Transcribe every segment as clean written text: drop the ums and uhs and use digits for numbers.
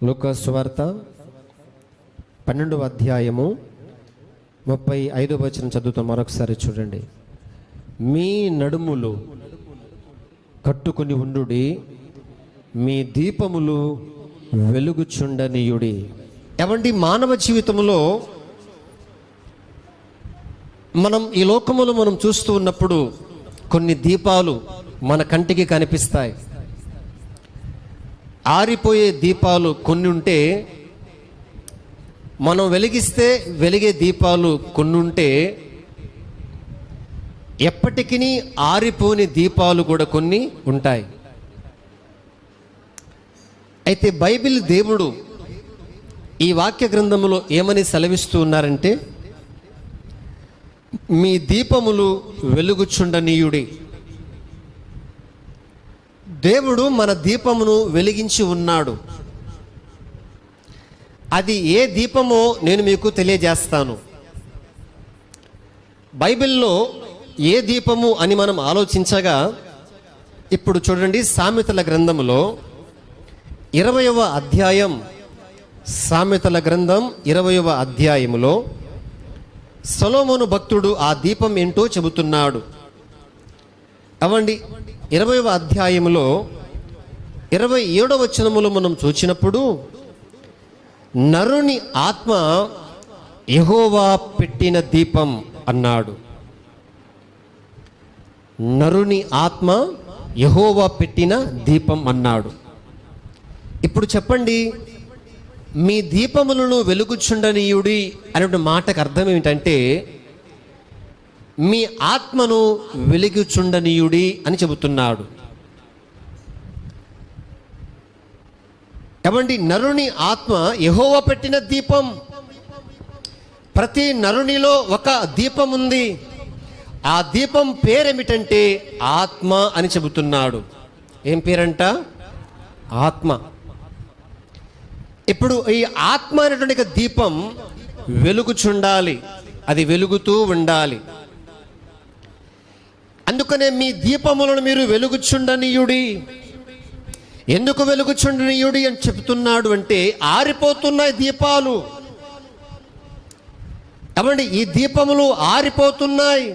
లూకాసు సువార్త 12వ అధ్యాయము 35వ వచనం చదువుతాం. మరొకసారి చూడండి. మీ నడుములు కట్టుకొని ఉండుడి, మీ దీపములు వెలుగుచుండనీయుడి. ఏమండి, మానవ జీవితంలో మనం ఈ లోకములో మనం చూస్తూ ఉన్నప్పుడు కొన్ని దీపాలు మన కంటికి కనిపిస్తాయి. ఆరిపోయే దీపాలు కొన్ని ఉంటే, మనం వెలిగిస్తే వెలిగే దీపాలు కొన్ని ఉంటే, ఎప్పటికీ ఆరిపోని దీపాలు కూడా కొన్ని ఉంటాయి. అయితే బైబిల్ దేవుడు ఈ వాక్య గ్రంథములో ఏమని సెలవిస్తూ ఉన్నారంటే, మీ దీపములు వెలుగుచుండనీయుడి. దేవుడు మన దీపమును వెలిగించి ఉన్నాడు. అది ఏ దీపమో నేను మీకు తెలియజేస్తాను. బైబిల్లో ఏ దీపము అని మనం ఆలోచించగా, ఇప్పుడు చూడండి, సామెతల గ్రంథములో 20వ అధ్యాయం, సామెతల గ్రంథం 20వ అధ్యాయములో సొలొమోను భక్తుడు ఆ దీపం ఏంటో చెబుతున్నాడు. అవండి 20వ అధ్యాయములో 27వ వచనములో మనం చూచినప్పుడు, నరుని ఆత్మ యెహోవా పెట్టిన దీపం అన్నాడు. నరుని ఆత్మ యెహోవా పెట్టిన దీపం అన్నాడు. ఇప్పుడు చెప్పండి, మీ దీపములను వెలుగుచుండనీయుడి అనే మాటకు అర్థం ఏమిటంటే, మీ ఆత్మను వెలుగుచుండనీయుడి అని చెబుతున్నాడు. ఏమండి, నరుని ఆత్మ యెహోవా పెట్టిన దీపం. ప్రతి నరునిలో ఒక దీపం ఉంది. ఆ దీపం పేరేమిటంటే ఆత్మ అని చెబుతున్నాడు. ఏం పేరంట? ఆత్మ. ఇప్పుడు ఈ ఆత్మ అనేటువంటి దీపం వెలుగుచుండాలి, అది వెలుగుతూ ఉండాలి. అందుకనే మీ దీపములను మీరు వెలుగుచుండనీయుడి. ఎందుకు వెలుగుచుండనీయుడి అని చెప్తున్నాడు అంటే, ఆరిపోతున్నాయి దీపాలు. ఏమండి, ఈ దీపములు ఆరిపోతున్నాయి.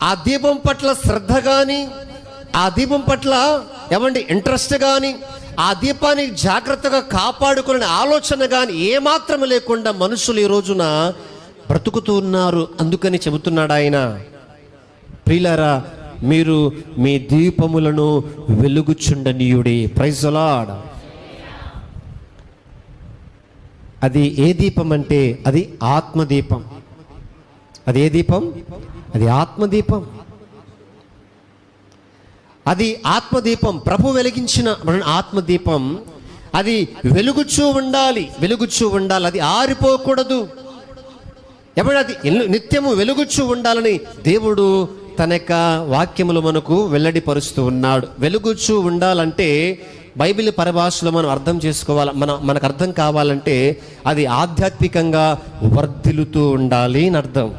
ఆ దీపం పట్ల శ్రద్ధ కానీ, ఆ దీపం పట్ల ఏమండి ఇంట్రెస్ట్ కానీ, ఆ దీపాన్ని జాగ్రత్తగా కాపాడుకునే ఆలోచన కానీ ఏమాత్రం లేకుండా మనుషులు ఈ రోజున బ్రతుకుతూ ఉన్నారు. అందుకని చెబుతున్నాడు ఆయన, ప్రియులారా, మీరు మీ దీపములను వెలుగుచుండనీయుడి. Praise the Lord. అది ఏ దీపం అంటే అది ఆత్మదీపం. అది ఏ దీపం? అది ఆత్మదీపం. అది ఆత్మదీపం, ప్రభు వెలిగించిన ఆత్మదీపం. అది వెలుగుచూ ఉండాలి, వెలుగుచూ ఉండాలి, అది ఆరిపోకూడదు. ఎప్పుడు అది నిత్యము వెలుగుచూ ఉండాలని దేవుడు తన యొక్క వాక్యములు మనకు వెల్లడిపరుస్తూ ఉన్నాడు. వెలుగుచూ ఉండాలంటే బైబిల్ పరిభాషలో మనం అర్థం చేసుకోవాలి. మనకు అర్థం కావాలంటే అది ఆధ్యాత్మికంగా వర్ధిల్లుతూ ఉండాలి అని అర్థం.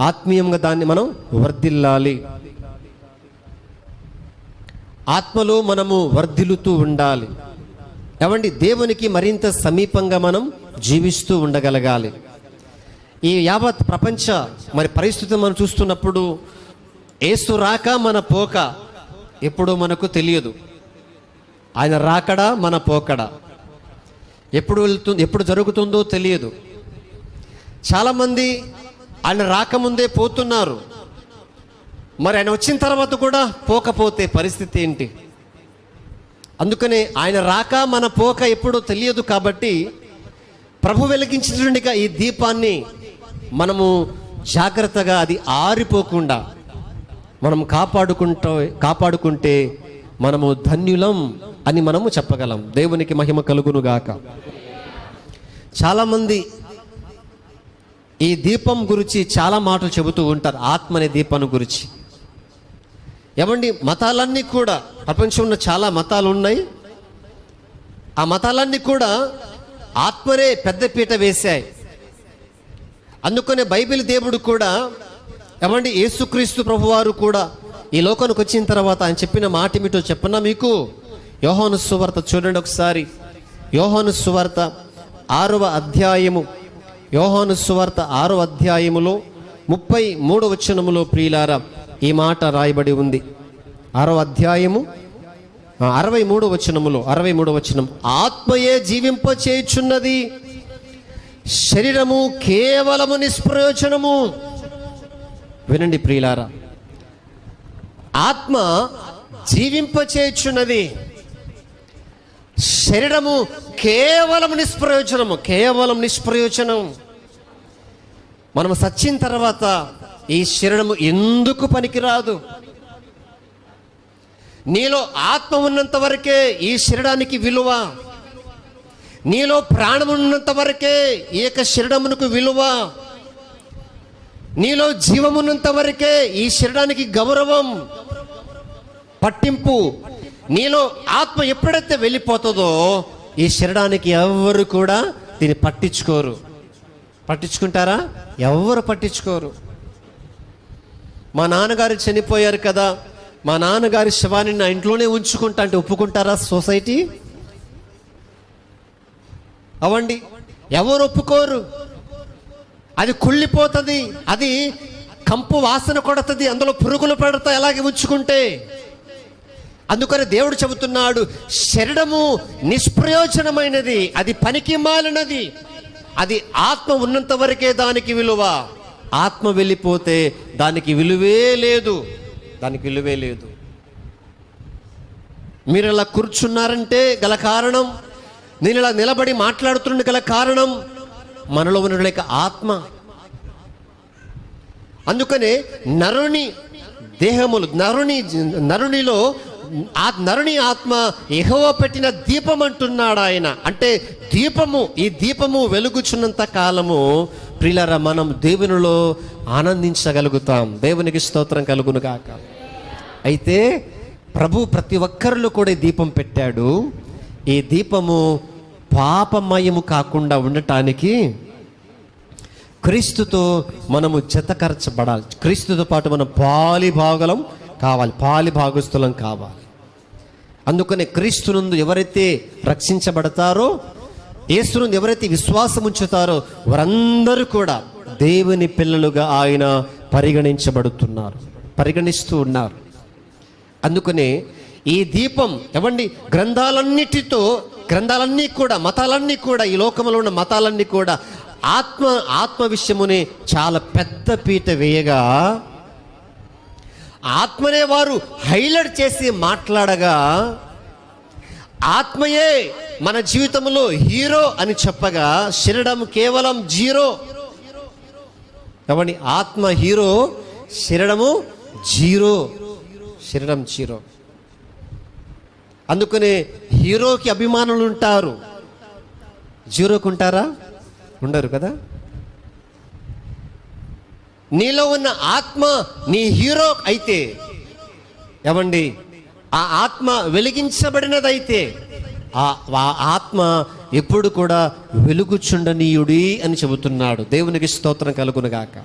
ఆత్మీయంగా దాన్ని మనం వర్ధిల్లాలి. ఆత్మలో మనము వర్ధిల్లుతూ ఉండాలి. ఏమండి, దేవునికి మరింత సమీపంగా మనం జీవిస్తూ ఉండగలగాలి. ఈ యావత్ ప్రపంచ పరిస్థితి మనం చూస్తున్నప్పుడు, యేసు రాక మన పోక ఎప్పుడో మనకు తెలియదు. ఆయన రాకడా మన పోకడా ఎప్పుడు జరుగుతుందో తెలియదు. చాలామంది ఆయన రాకముందే పోతున్నారు. మరి ఆయన వచ్చిన తర్వాత కూడా పోకపోతే పరిస్థితి ఏంటి? అందుకనే ఆయన రాక మన పోక ఎప్పుడో తెలియదు. కాబట్టి ప్రభు వెలిగించినటువంటి ఈ దీపాన్ని మనము జాగ్రత్తగా, అది ఆరిపోకుండా మనం కాపాడుకుంటే మనము ధన్యులం అని మనము చెప్పగలం. దేవునికి మహిమ కలుగును గాక. చాలామంది ఈ దీపం గురించి చాలా మాటలు చెబుతూ ఉంటారు, ఆత్మ అనే దీపాన్ని గురించి. ఏమండి, మతాలన్నీ కూడా, ప్రపంచంలో చాలా మతాలు ఉన్నాయి. ఆ మతాలన్నీ కూడా ఆత్మనే పెద్దపీట వేశాయి. అందుకనే బైబిల్ దేవుడు కూడా, ఏమండి, యేసుక్రీస్తు ప్రభువారు కూడా ఈ లోకానికి వచ్చిన తర్వాత ఆయన చెప్పిన మాట ఏమిటో చెప్పనా మీకు? యోహాను సువార్త చూడండి ఒకసారి. యోహాను సువార్త 6వ అధ్యాయము, యోహాను సువార్త 6వ అధ్యాయములో 33వ వచనములో ప్రియులారా ఈ మాట రాయబడి ఉంది. 6వ అధ్యాయము 63వ వచనములో, 63వ వచనం, ఆత్మయే జీవింపచేయుచున్నది, శరీరము కేవలము నిష్ప్రయోజనము. వినండి ప్రియులారా, ఆత్మ జీవింపచేయుచున్నది, శరీరము కేవలం నిష్ప్రయోజనము, కేవలం నిష్ప్రయోజనం. మనం సచ్చిన తర్వాత ఈ శరీరము ఎందుకు పనికిరాదు. నీలో ఆత్మ ఉన్నంత వరకే ఈ శరీరానికి విలువ, నీలో ప్రాణం ఉన్నంత వరకే ఈ యొక్క శరీరమునకు విలువ, నీలో జీవమున్నంత వరకే ఈ శరీరానికి గౌరవం, పట్టింపు. నీలో ఆత్మ ఎప్పుడైతే వెళ్ళిపోతుందో ఈ శరీరానికి ఎవరు కూడా దీన్ని పట్టించుకోరు. పట్టించుకుంటారా? ఎవరు పట్టించుకోరు. మా నాన్నగారు చనిపోయారు కదా, మా నాన్నగారి శవాన్ని నా ఇంట్లోనే ఉంచుకుంటా అంటే ఒప్పుకుంటారా సొసైటీ? అవండి, ఎవరు ఒప్పుకోరు. అది కుళ్ళిపోతుంది, అది కంపు వాసన కొడుతుంది, అందులో పురుగులు పడతాయి అలాగే ఉంచుకుంటే. అందుకని దేవుడు చెబుతున్నాడు, శరీరము నిష్ప్రయోజనమైనది, అది పనికి మాలినది, అది ఆత్మ ఉన్నంత వరకే దానికి విలువ. ఆత్మ వెళ్ళిపోతే దానికి విలువే లేదు, దానికి విలువే లేదు. మీరు ఇలా కూర్చున్నారంటే గల కారణం, నేను ఇలా నిలబడి మాట్లాడుతున్న గల కారణం మనలో ఉన్న ఆత్మ. అందుకనే నరుని దేహములు, నరునిలో ఆ నరుని ఆత్మ యెహోవా పెట్టిన దీపం అంటున్నాడు ఆయన. అంటే దీపము, ఈ దీపము వెలుగుచున్నంత కాలము ప్రియులారా మనం దేవునిలో ఆనందించగలుగుతాం. దేవునికి స్తోత్రం కలుగును గాక. అయితే ప్రభు ప్రతి ఒక్కరిలో కూడా ఈ దీపం పెట్టాడు. ఈ దీపము పాపమయము కాకుండా ఉండటానికి క్రీస్తుతో మనము జతకరచబడాలి. క్రీస్తుతో పాటు మనం పాలిభాగలం కావాలి, పాలిభాగస్తులం కావాలి. అందుకనే క్రీస్తునందు ఎవరైతే రక్షించబడతారో, యేసునందు ఎవరైతే విశ్వాసం ఉంచుతారో వారందరూ కూడా దేవుని పిల్లలుగా ఆయన పరిగణిస్తూ ఉన్నారు. అందుకనే ఈ దీపం ఎవండి, గ్రంథాలన్నీ కూడా, మతాలన్నీ కూడా, ఈ లోకంలో ఉన్న మతాలన్నీ కూడా ఆత్మ విషయముని చాలా పెద్ద పీట వేయగా, ఆత్మనే వారు హైలైట్ చేసి మాట్లాడగా, ఆత్మయే మన జీవితంలో హీరో అని చెప్పగా శరీరం కేవలం జీరో. కాబట్టి ఆత్మ హీరో, శరీరము జీరో, శరీరం జీరో. అందుకనే హీరోకి అభిమానులు ఉంటారు, జీరోకు ఉంటారా? ఉండరు కదా. నీలో ఉన్న ఆత్మ నీ హీరో అయితే, ఏమండి, ఆ ఆత్మ వెలిగించబడినదైతే ఆ ఆత్మ ఎప్పుడు కూడా వెలుగుచుండనీయుడి అని చెబుతున్నాడు. దేవునికి స్తోత్రం కలుగునుగాక.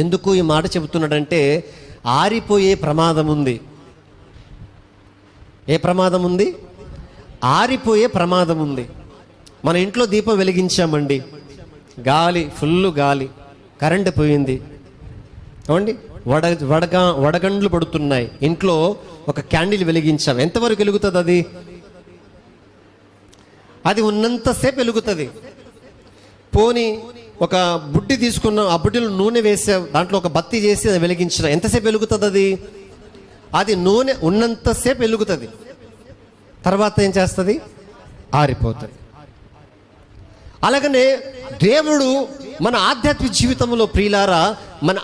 ఎందుకు ఈ మాట చెబుతున్నాడంటే ఆరిపోయే ప్రమాదం ఉంది. ఏ ప్రమాదం ఉంది? ఆరిపోయే ప్రమాదం ఉంది. మన ఇంట్లో దీపం వెలిగించామండి, గాలి, ఫుల్ గాలి, కరెంటు పోయింది, ఏమండి, వడగండ్లు పడుతున్నాయి, ఇంట్లో ఒక క్యాండిల్ వెలిగించాం, ఎంతవరకు వెలుగుతుంది? అది ఉన్నంతసేపు వెలుగుతుంది. పోనీ ఒక బుడ్డి తీసుకున్నాం, ఆ బుడ్డిలో నూనె వేసాం, దాంట్లో ఒక బత్తి చేసి అది వెలిగించిన, ఎంతసేపు వెలుగుతుంది? అది నూనె ఉన్నంతసేపు వెలుగుతుంది, తర్వాత ఏం చేస్తుంది? ఆరిపోతుంది. అలాగనే దేవుడు మన ఆధ్యాత్మిక జీవితంలో ప్రియులారా, మన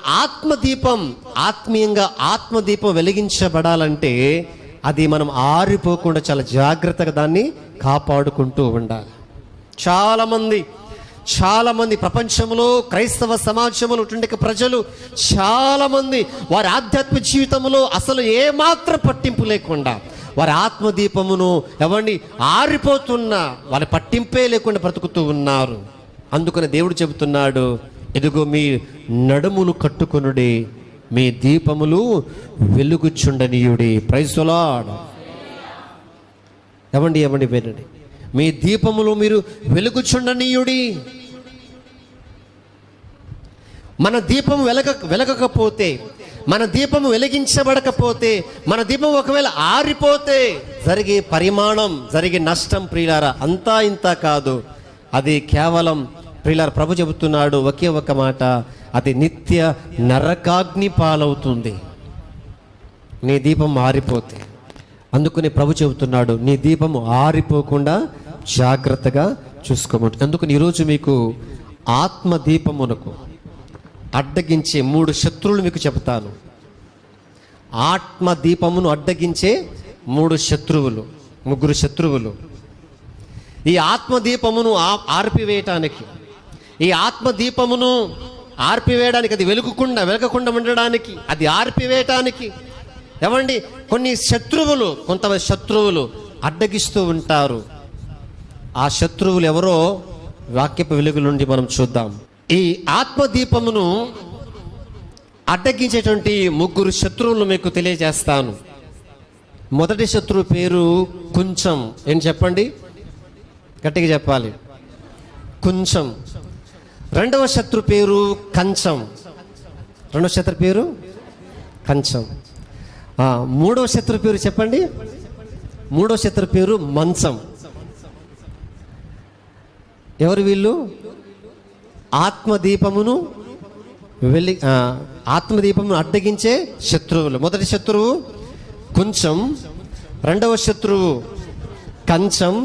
ఆత్మదీపం వెలిగించబడాలంటే అది మనం ఆరిపోకుండా చాలా జాగ్రత్తగా దాన్ని కాపాడుకుంటూ ఉండాలి. చాలామంది ప్రపంచంలో, క్రైస్తవ సమాజంలో ఉండే ప్రజలు చాలామంది వారి ఆధ్యాత్మిక జీవితంలో అసలు ఏమాత్రం పట్టింపు లేకుండా వారి ఆత్మదీపమును ఆరిపోతున్నా వాళ్ళ పట్టింపే లేకుండా బ్రతుకుతూ ఉన్నారు. అందుకని దేవుడు చెబుతున్నాడు, ఎదుగో మీ నడుములు కట్టుకొనుడి, మీ దీపములు వెలుగుచుండనీయుడి. Praise the Lord. ఏమండి వినండి, మీ దీపములో మీరు వెలుగుచుండనీయుడి. మన దీపం వెలగకపోతే, మన దీపము వెలిగించబడకపోతే, మన దీపం ఒకవేళ ఆరిపోతే జరిగే పరిమాణం, జరిగే నష్టం ప్రియులారా అంతా ఇంత కాదు. అది కేవలం ప్రియులారా ప్రభు చెబుతున్నాడు ఒకే ఒక మాట, అది నిత్య నరకాగ్ని పాలవుతుంది నీ దీపం ఆరిపోతే. అందుకని ప్రభు చెబుతున్నాడు నీ దీపము ఆరిపోకుండా జాగ్రత్తగా చూసుకోమంటు. అందుకని ఈరోజు మీకు ఆత్మ దీపమునకు అడ్డగించే 3 శత్రువులు మీకు చెబుతాను. ఆత్మ దీపమును అడ్డగించే 3 శత్రువులు, 3 శత్రువులు. ఈ ఆత్మ దీపమును ఆర్పివేయటానికి, ఈ ఆత్మ దీపమును ఆర్పివేయడానికి, అది వెలగకుండా ఉండడానికి, అది ఆర్పివేయటానికి ఏమండి కొంతమంది శత్రువులు అడ్డగిస్తూ ఉంటారు. ఆ శత్రువులు ఎవరో వాక్యపు వెలుగు నుండి మనం చూద్దాం. ఈ ఆత్మదీపమును అడ్డగించేటువంటి 3 శత్రువులు మీకు తెలియజేస్తాను. మొదటి శత్రువు పేరు కొంచెం. ఏం చెప్పండి, గట్టిగా చెప్పాలి, కొంచెం. రెండవ శత్రు పేరు కంచం. రెండవ శత్రు పేరు కంచం. మూడవ శత్రు పేరు చెప్పండి. మూడవ శత్రు పేరు మంచం. ఎవరు వీళ్ళు? ఆత్మదీపమును అడ్డగించే శత్రువులు. మొదటి శత్రువు కొంచెం, రెండవ శత్రువు కంచం,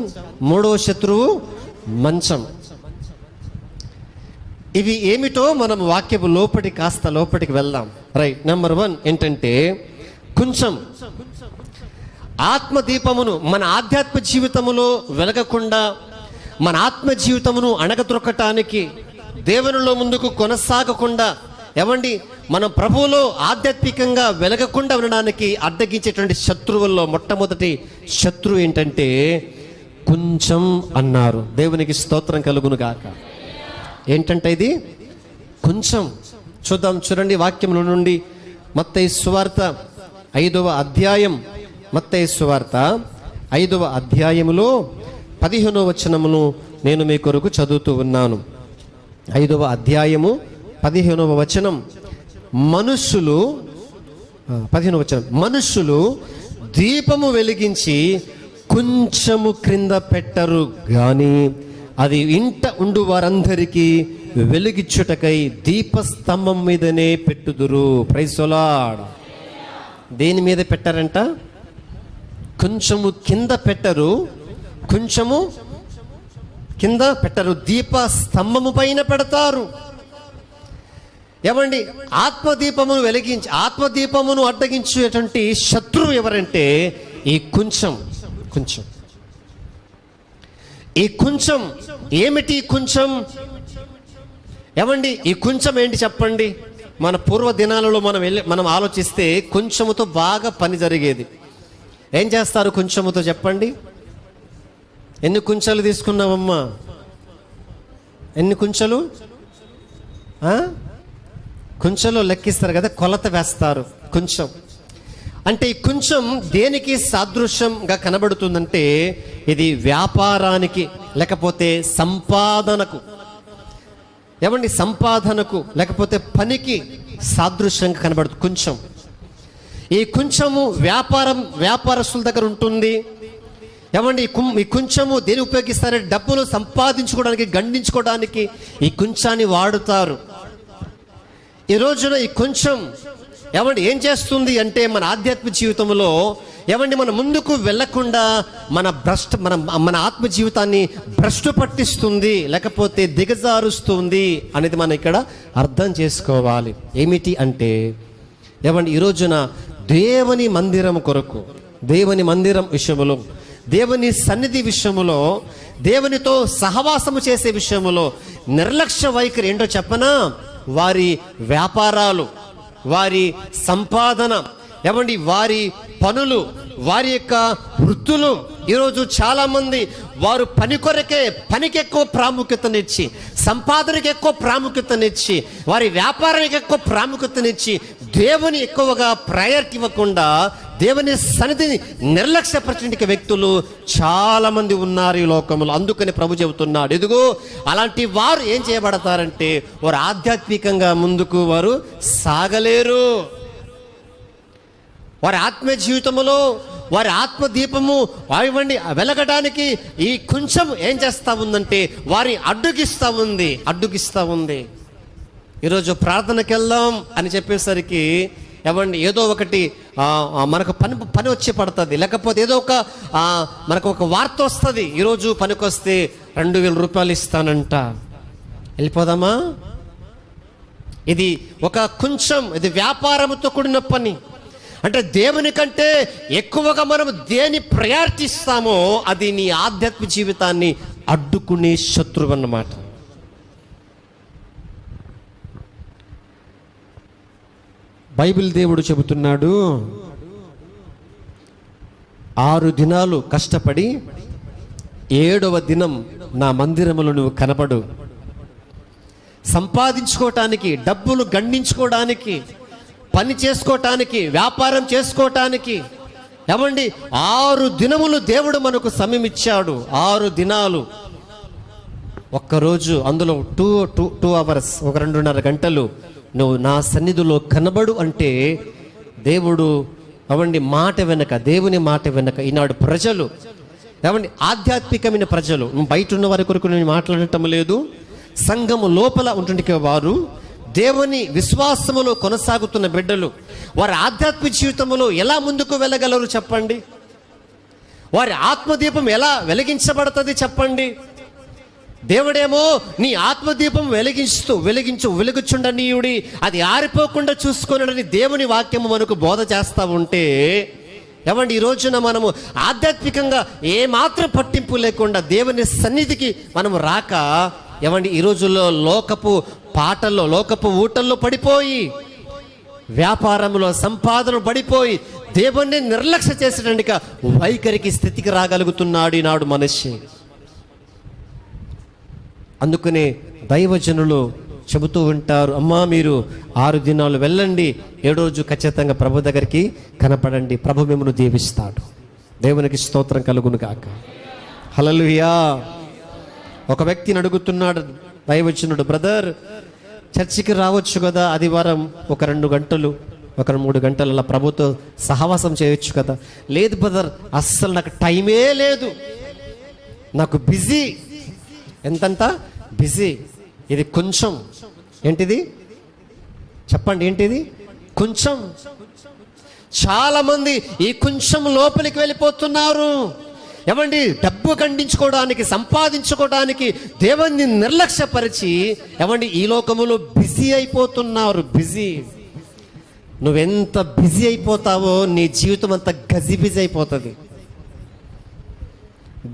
మూడవ శత్రువు మంచం. ఇవి ఏమిటో మనం వాక్యపు లోపలికి వెళ్దాం. రైట్. నెంబర్ 1 ఏంటంటే కొంచెం. ఆత్మదీపమును మన ఆధ్యాత్మ జీవితములో వెలగకుండా, మన ఆత్మ జీవితమును అణగద్రొక్కటానికి, దేవునిలో ముందుకు కొనసాగకుండా, ఏమండి మనం ప్రభువులో ఆధ్యాత్మికంగా వెలగకుండా ఉండడానికి అడ్డగించేటువంటి శత్రువుల్లో మొట్టమొదటి శత్రువు ఏంటంటే కొంచెం అన్నారు. దేవునికి స్తోత్రం కలుగును గాక. ఏంటంటే ఇది కొంచెం. చూడండి వాక్యముల నుండి మత్తయి సువార్త 5వ అధ్యాయం, మత్తయి సువార్త 5వ అధ్యాయములో 15వ వచనమును నేను మీ కొరకు చదువుతూ ఉన్నాను. 5వ అధ్యాయము 15వ వచనం. మనుషులు 15వ వచనం, మనుషులు దీపము వెలిగించి కొంచెము క్రింద పెట్టరు గాని అది ఇంట ఉండు వారందరికీ వెలిగించుటకై దీపస్తంభం మీదనే పెట్టుదురు. Praise the lord. దేని మీద పెట్టారంట? కొంచెము కింద పెట్టరు, కొంచెము కింద పెట్టరు, దీపస్తంభము పైన పెడతారు. ఏమండి ఆత్మదీపమును వెలిగించి, ఆత్మదీపమును అడ్డగించేటువంటి శత్రువు ఎవరంటే ఈ కొంచెం. ఈ కొంచెం ఏమిటి? ఏమండి ఈ కొంచెం ఏంటి చెప్పండి? మన పూర్వ దినాలలో మనం ఆలోచిస్తే కొంచెముతో బాగా పని జరిగేది. ఏం చేస్తారు కొంచెముతో చెప్పండి? ఎన్ని కుంచెలు తీసుకున్నావమ్మా? ఎన్ని కుంచెలు? కుంచెలు లెక్కిస్తారు కదా, కొలత వేస్తారు. కొంచెం అంటే ఈ కొంచెం దేనికి సాదృశ్యంగా కనబడుతుందంటే ఇది వ్యాపారానికి, లేకపోతే సంపాదనకు, ఏమండి సంపాదనకు లేకపోతే పనికి సాదృశ్యంగా కనబడుతుంది కొంచెం. ఈ కొంచెము వ్యాపారస్తుల దగ్గర ఉంటుంది. ఏమండి ఈ కొంచెము దేని ఉపయోగిస్తారంటే డబ్బులు సంపాదించుకోవడానికి, గండించుకోవడానికి ఈ కొంచాన్ని వాడుతారు. ఈ రోజున ఈ కొంచెం ఏమండి ఏం చేస్తుంది అంటే మన ఆధ్యాత్మిక జీవితంలో ఏమండి మన ముందుకు వెళ్లకుండా మన ఆత్మ జీవితాన్ని భ్రష్టు పట్టిస్తుంది, లేకపోతే దిగజారుస్తుంది అనేది మనం ఇక్కడ అర్థం చేసుకోవాలి. ఏమిటి అంటే ఏమండి ఈ రోజున దేవుని మందిరం కొరకు, దేవుని మందిరం విషయములో, దేవుని సన్నిధి విషయములో, దేవునితో సహవాసము చేసే విషయములో నిర్లక్ష్య వైఖరి ఏంటో చెప్పనా? వారి వ్యాపారాలు, వారి సంపాదన, ఏమండి వారి పనులు, వారి యొక్క వృత్తులు. ఈరోజు చాలామంది వారు పనికి ఎక్కువ ప్రాముఖ్యతనిచ్చి, సంపాదనకి ఎక్కువ ప్రాముఖ్యతనిచ్చి, వారి వ్యాపారానికి ఎక్కువ ప్రాముఖ్యతనిచ్చి దేవుని ఎక్కువగా ప్రయారిటీ ఇవ్వకుండా దేవుని సన్నిధిని నిర్లక్ష్యపరిచిన వ్యక్తులు చాలా మంది ఉన్నారు ఈ లోకంలో. అందుకని ప్రభు చెబుతున్నాడు, ఇదిగో అలాంటి వారు ఏం చేయబడతారంటే వారు ఆధ్యాత్మికంగా ముందుకు వారు సాగలేరు. వారి ఆత్మీయ జీవితంలో వారి ఆత్మదీపము ఇవ్వండి వెలగడానికి ఈ కొంచెం ఏం చేస్తూ ఉందంటే వారిని అడ్డుగిస్తూ ఉంది. ఈరోజు ప్రార్థనకి వెళ్దాం అని చెప్పేసరికి ఏమండి ఏదో ఒకటి మనకు పని వచ్చి పడుతుంది, లేకపోతే ఏదో ఒక మనకు ఒక వార్త వస్తుంది, ఈరోజు పనికి వస్తే 2,000 రూపాయలు ఇస్తానంట, వెళ్ళిపోదామా? ఇది ఒక కొంచెం, ఇది వ్యాపారంతో కూడిన పని. అంటే దేవుని కంటే ఎక్కువగా మనం దేని ప్రయారిటీ ఇస్తామో అది నీ ఆధ్యాత్మిక జీవితాన్ని అడ్డుకునే శత్రువు అన్నమాట. బైబిల్ దేవుడు చెబుతున్నాడు, 6 దినాలు కష్టపడి 7వ దినం నా మందిరములో నువ్వు కనబడు. సంపాదించుకోవటానికి, డబ్బులు గండించుకోవడానికి, పని చేసుకోవటానికి, వ్యాపారం చేసుకోవటానికి ఏమండి 6 దినములు దేవుడు మనకు సమయం ఇచ్చాడు. 6 దినాలు, ఒక్కరోజు అందులో 2 అవర్స్, ఒక 2.5 గంటలు నువ్వు నా సన్నిధిలో కనబడు అంటే దేవుడు అవండి మాట వెనక, దేవుని మాట వెనక ఈనాడు ప్రజలు ఏమండి ఆధ్యాత్మికమైన ప్రజలు, బయట ఉన్న వారి కొరకు నేను మాట్లాడటం లేదు, సంఘము లోపల ఉంటుండే వారు దేవుని విశ్వాసములో కొనసాగుతున్న బిడ్డలు వారి ఆధ్యాత్మిక జీవితంలో ఎలా ముందుకు వెళ్ళగలరు చెప్పండి? వారి ఆత్మదీపం ఎలా వెలిగించబడుతుంది చెప్పండి? దేవుడేమో నీ ఆత్మదీపం వెలుగుచుండనీయుడి, అది ఆరిపోకుండా చూసుకొనని దేవుని వాక్యము మనకు బోధ చేస్తూ ఉంటే ఏమండి ఈ రోజున మనము ఆధ్యాత్మికంగా ఏమాత్రం పట్టింపు లేకుండా దేవుని సన్నిధికి మనము రాక ఏమండి ఈ రోజుల్లో లోకపు పాటల్లో, లోకపు ఊటల్లో పడిపోయి, వ్యాపారంలో సంపాదన పడిపోయి దేవుణ్ణి నిర్లక్ష్య చేసేటందుక వైఖరికి స్థితికి రాగలుగుతున్నాడు ఈనాడు మనిషి. అందుకనే దైవజనులు చెబుతూ ఉంటారు, అమ్మా మీరు 6 దినాలు వెళ్ళండి, 7వ రోజు ఖచ్చితంగా ప్రభు దగ్గరికి కనపడండి, ప్రభు మిమ్మల్ని దీవిస్తాడు. దేవునికి స్తోత్రం కలుగును గాక. హల్లెలూయా. ఒక వ్యక్తిని అడుగుతున్నాడు దైవజనుడు, బ్రదర్ చర్చికి రావచ్చు కదా, ఆదివారం ఒక 2 గంటలు, ఒక 3 గంటలు అలా ప్రభుతో సహవాసం చేయొచ్చు కదా. లేదు బ్రదర్, అస్సలు నాకు టైమే లేదు, నాకు బిజీ. ఎంతంత బిజీ? ఇది కొంచెం. ఏంటిది చెప్పండి, ఏంటిది కొంచెం? చాలా మంది ఈ కొంచెం లోపలికి వెళ్ళిపోతున్నారు. ఏమండి డబ్బు ఖండించుకోవడానికి, సంపాదించుకోవడానికి దేవుణ్ణి నిర్లక్ష్యపరిచి ఏమండి ఈ లోకములో బిజీ అయిపోతున్నారు. బిజీ. నువ్వెంత బిజీ అయిపోతావో నీ జీవితం అంత గజిబిజీ అయిపోతుంది.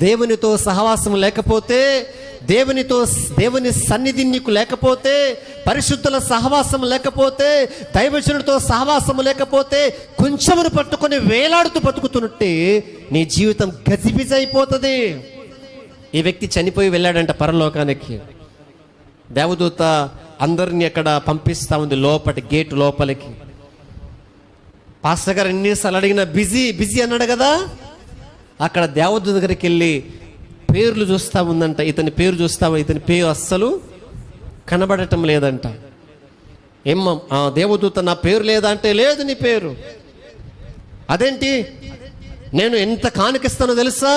దేవునితో సహవాసం లేకపోతే, దేవుని సన్నిధి నీకు లేకపోతే, పరిశుద్ధుల సహవాసం లేకపోతే, దైవజనుడితో సహవాసం లేకపోతే, కొంచెమును పట్టుకొని వేలాడుతూ బతుకుతున్నట్టే నీ జీవితం గజిబిజి అయిపోతుంది. ఈ వ్యక్తి చనిపోయి వెళ్ళాడంట పరలోకానికి. దేవదూత అందరినీ అక్కడ పంపిస్తా ఉంది గేటు లోపలికి. పాస్టర్ గారు ఎన్నిసార్లు అడిగినా బిజీ అన్నాడు కదా. అక్కడ దేవదూత దగ్గరికి వెళ్ళి పేర్లు చూస్తూ ఉందంట. ఇతని పేరు చూస్తావా, ఇతని పేరు అస్సలు కనబడటం లేదంట. ఏమ్మా దేవదూత నా పేరు లేదా అంటే, లేదు నీ పేరు. అదేంటి, నేను ఎంత కానుకిస్తానో తెలుసా,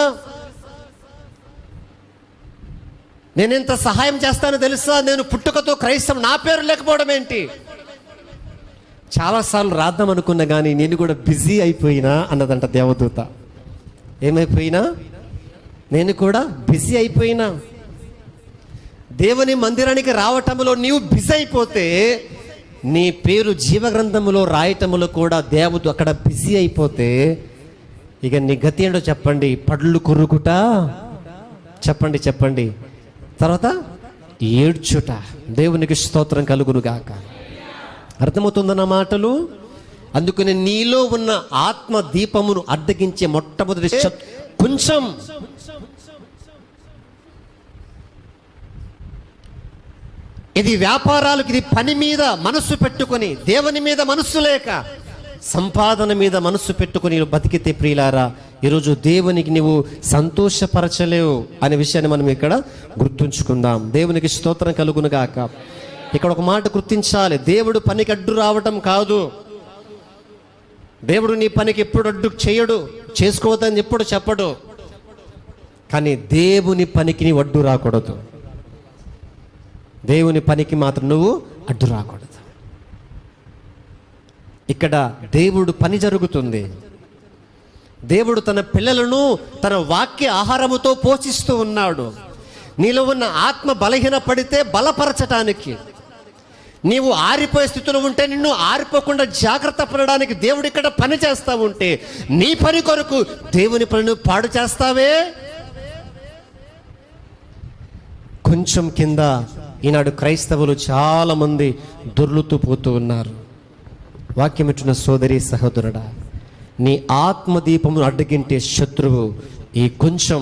నేను ఎంత సహాయం చేస్తానో తెలుసా, నేను పుట్టుకతో క్రైస్తవం, నా పేరు లేకపోవడం ఏంటి? చాలాసార్లు రాద్దాం అనుకున్నా కానీ నేను కూడా బిజీ అయిపోయినా అన్నదంట దేవదూత. ఏమైపోయినా? నేను కూడా బిజీ అయిపోయినా. దేవుని మందిరానికి రావటంలో నీవు బిజీ అయిపోతే నీ పేరు జీవగ్రంథములో రాయటములో కూడా దేవుడు అక్కడ బిజీ అయిపోతే ఇక నీ గతి ఏంటో చెప్పండి? పళ్ళు కొరుకుట, చెప్పండి, తర్వాత ఏడ్చుట. దేవునికి స్తోత్రం కలుగును గాక. అర్థమవుతుందన్న మాటలు? అందుకని నీలో ఉన్న ఆత్మ దీపమును అడ్డగించే మొట్టమొదటి కొంచెం. ఇది వ్యాపారాలకు, ఇది పని మీద మనస్సు పెట్టుకొని దేవుని మీద మనస్సు లేక సంపాదన మీద మనసు పెట్టుకుని బతికితే ప్రియులారా, ఈరోజు దేవునికి నీవు సంతోషపరచలేవు అనే విషయాన్ని మనం ఇక్కడ గుర్తుంచుకుందాం. దేవునికి స్తోత్రం కలుగును గాక. ఇక్కడ ఒక మాట గుర్తించాలి, దేవుడు పనికి అడ్డు రావటం కాదు. దేవుడు నీ పనికి ఎప్పుడు అడ్డు చేయడు, చేసుకోవద్దని ఎప్పుడు చెప్పడు. కానీ దేవుని పనికి నీ అడ్డు రాకూడదు. దేవుని పనికి మాత్రం నువ్వు అడ్డు రాకూడదు. ఇక్కడ దేవుడు పని జరుగుతుంది. దేవుడు తన పిల్లలను తన వాక్య ఆహారముతో పోషిస్తూ ఉన్నాడు. నీలో ఉన్న ఆత్మ బలహీన పడితే బలపరచటానికి, నీవు ఆరిపోయే స్థితిలో ఉంటే నిన్ను ఆరిపోకుండా జాగ్రత్త పడడానికి దేవుడు ఇక్కడ పని చేస్తా ఉంటే, నీ పని కొరకు దేవుని పనిని పాడు చేస్తావే. కొంచెం కింద ఈనాడు క్రైస్తవులు చాలామంది దొర్లుతూ పోతూ ఉన్నారు. వాక్యం ఇచ్చిన సోదరి సహోదరుడా, నీ ఆత్మదీపమును అడ్డగింటే శత్రువు ఈ కొంచెం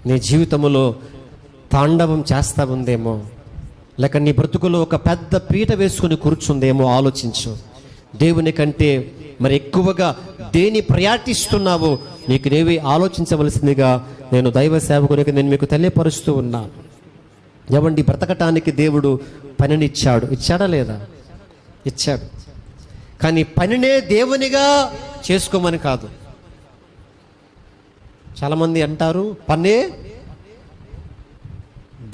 నీ జీవితంలో తాండవం చేస్తా ఉందేమో, లేక నీ బ్రతుకులో ఒక పెద్ద పీట వేసుకుని కూర్చుందేమో ఆలోచించు. దేవుని కంటే మరి ఎక్కువగా దేని ప్రయాటిస్తున్నావో నీకు నేవి ఆలోచించవలసిందిగా నేను దైవ సేవకునికి నేను మీకు తెలియపరుస్తూ ఉన్నాను. ఏమండి, బ్రతకటానికి దేవుడు పనినిచ్చాడు. ఇచ్చాడా లేదా? ఇచ్చాడు. కానీ పనినే దేవునిగా చేసుకోమని కాదు. చాలామంది అంటారు పనే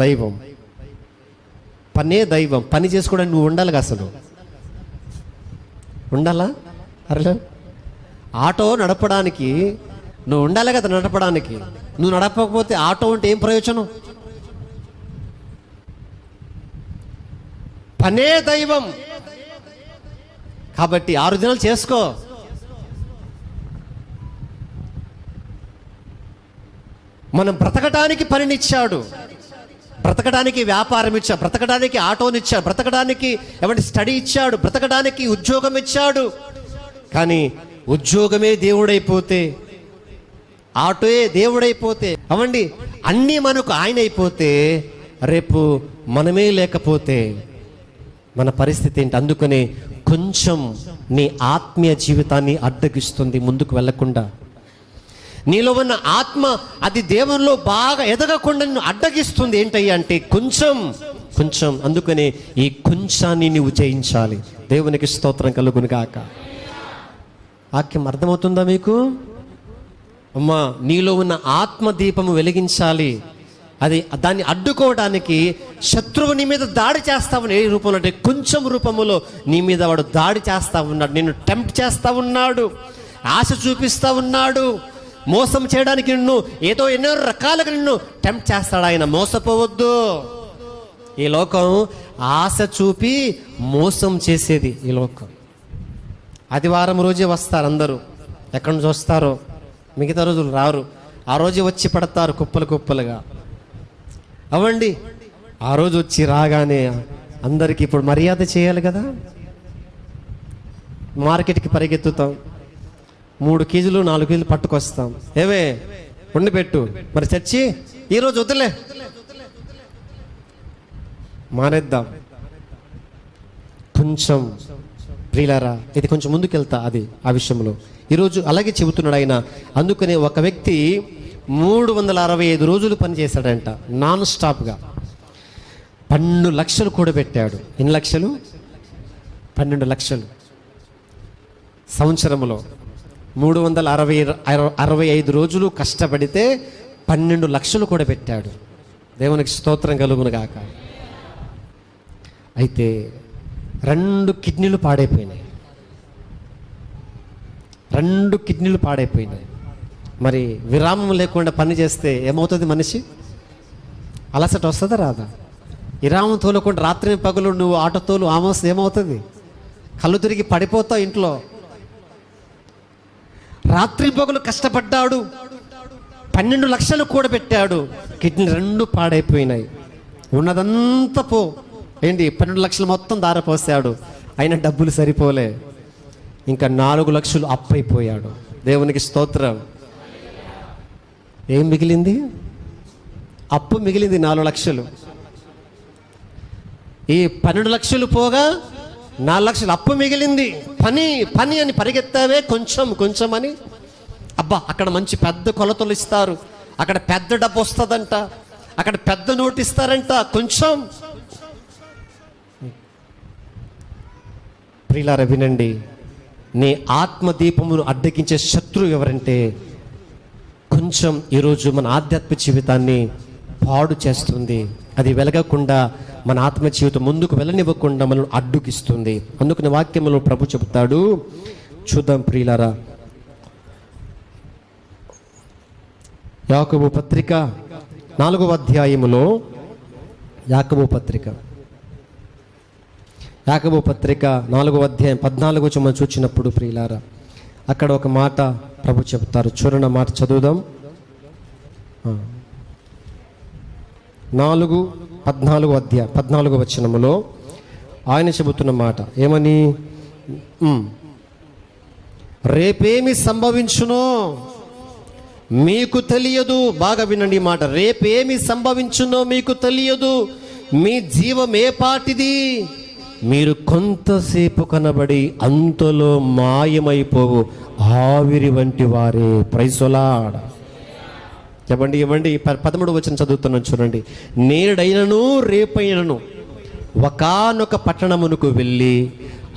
దైవం, పనే దైవం. పని చేసుకోవడానికి నువ్వు ఉండాలి. అసలు ఉండాలా? అరే, ఆటో నడపడానికి నువ్వు ఉండాలి కదా. నడపడానికి నువ్వు నడపకపోతే ఆటో ఉంటే ఏం ప్రయోజనం? పనే దైవం. కాబట్టి 6 దినాలు చేసుకో. మనం బ్రతకడానికి పనినిచ్చాడు, బ్రతకడానికి వ్యాపారం ఇచ్చాడు, బ్రతకడానికి ఆటోనిచ్చాడు, బ్రతకడానికి ఏమంటే స్టడీ ఇచ్చాడు, బ్రతకడానికి ఉద్యోగం ఇచ్చాడు. కానీ ఉద్యోగమే దేవుడైపోతే, ఆటోయే దేవుడైపోతే, అవండి అన్నీ మనకు ఆయన అయిపోతే, రేపు మనమే లేకపోతే మన పరిస్థితి ఏంటి? అందుకనే కొంచెం నీ ఆత్మీయ జీవితాన్ని అడ్డగిస్తుంది ముందుకు వెళ్లకుండా. నీలో ఉన్న ఆత్మ అది దేవునిలో బాగా ఎదగకుండా నిన్ను అడ్డగిస్తుంది. ఏంటయ్యా అంటే కొంచెం. అందుకనే ఈ కొంచాన్ని నువ్వు జయించాలి. దేవునికి స్తోత్రం కలుగును గాక. వాక్యం అర్థమవుతుందా మీకు? అమ్మా, నీలో ఉన్న ఆత్మ దీపము వెలిగించాలి. అది దాన్ని అడ్డుకోవడానికి శత్రువు నీ మీద దాడి చేస్తా ఉన్నాడు. ఏ రూపంలో అంటే కొంచెం రూపములో నీ మీద వాడు దాడి చేస్తా ఉన్నాడు. నిన్ను టెంప్ట్ చేస్తా ఉన్నాడు, ఆశ చూపిస్తా ఉన్నాడు, మోసం చేయడానికి నిన్ను ఎన్నో రకాలుగా నిన్ను టెంప్ట్ చేస్తాడు ఆయన. మోసపోవద్దు. ఈ లోకం ఆశ చూపి మోసం చేసేది ఈ లోకం. ఆదివారం రోజే వస్తారు అందరూ. ఎక్కడి నుంచి వస్తారో, మిగతా రోజులు రారు. ఆ రోజే వచ్చి పడతారు కుప్పలుగా. అవండి, ఆ రోజు వచ్చి రాగానే అందరికీ ఇప్పుడు మర్యాద చేయాలి కదా. మార్కెట్కి పరిగెత్తుతాం, 3 కేజీలు 4 కేజీలు పట్టుకొస్తాం. ఏవే ఉండి పెట్టు. మరి చర్చి ఈరోజు వద్దులే, మానేద్దాం. కొంచెం ప్రియులారా, ఇది కొంచెం ముందుకెళ్తా అది ఆ విషయంలో. ఈరోజు అలాగే చెబుతున్నాడు ఆయన. అందుకనే ఒక వ్యక్తి 365 రోజులు పనిచేశాడంట, నాన్ స్టాప్గా. 12 లక్షలు కూడబెట్టాడు. ఎన్ని లక్షలు? 12 లక్షలు. సంవత్సరంలో 365 రోజులు కష్టపడితే 12 లక్షలు కూడబెట్టాడు. దేవునికి స్తోత్రం కలుగును గాక. అయితే 2 కిడ్నీలు పాడైపోయినాయి. 2 కిడ్నీలు పాడైపోయినాయి. మరి విరామం లేకుండా పని చేస్తే ఏమవుతుంది? మనిషి అలసట వస్తుందా రాదా? విరామం తోలకుండా రాత్రి పగలు నువ్వు ఆటో తోలు ఆమోస్ ఏమవుతుంది? కళ్ళు తిరిగి పడిపోతావు ఇంట్లో. రాత్రి పగలు కష్టపడ్డాడు, 12 లక్షలు కూడబెట్టాడు, కిడ్నీ 2 పాడైపోయినాయి. ఉన్నదంతా ఏంటి 12 లక్షలు మొత్తం దారపోసాడు. అయినా డబ్బులు సరిపోలే. ఇంకా 4 లక్షలు అప్పైపోయాడు. దేవునికి స్తోత్రం. ఏం మిగిలింది? అప్పు మిగిలింది 4 లక్షలు. ఈ 12 లక్షలు పోగా 4 లక్షలు అప్పు మిగిలింది, పని పని అని పరిగెత్తావే, కొంచెం కొంచెం అని. అబ్బా, అక్కడ మంచి పెద్ద కొలతలు ఇస్తారు, అక్కడ పెద్ద డబ్బు వస్తుందంట, అక్కడ పెద్ద నోటు ఇస్తారంట, కొంచెం. ప్రియులారా వినండి, నీ ఆత్మదీపమును అడ్డగించే శత్రువు ఎవరంటే కొంచెం ఈరోజు మన ఆధ్యాత్మిక జీవితాన్ని పాడు చేస్తుంది. అది వెలగకుండా మన ఆత్మ జీవితం ముందుకు వెళ్ళనివ్వకుండా మనల్ని అడ్డుకిస్తుంది. అందుకని వాక్యములో ప్రభు చెబుతాడు, చూద్దాం ప్రియులారా. యాకోబు పత్రిక 4వ అధ్యాయములో, యాకోబు పత్రిక 4వ అధ్యాయం 14 మనం చూచినప్పుడు ప్రియులారా, అక్కడ ఒక మాట ప్రభు చెబుతారు. చూడండి, మాట చదువుదాం. 14వ వచనములో ఆయన చెబుతున్న మాట ఏమని, రేపేమి సంభవించునో మీకు తెలియదు. బాగా వినండి ఈ మాట, రేపేమి సంభవించునో మీకు తెలియదు, మీ జీవం ఏ పాటిది, మీరు కొంతసేపు కనబడి అంతలో మాయమైపోవు ఆవిరి వంటి వారే. ప్రైసొలాడ. చెప్పండి, ఇవ్వండి. 13వ వచనం చదువుతున్నాను చూడండి. నేడైనను రేపైనను ఒకానొక పట్టణమునకు వెళ్ళి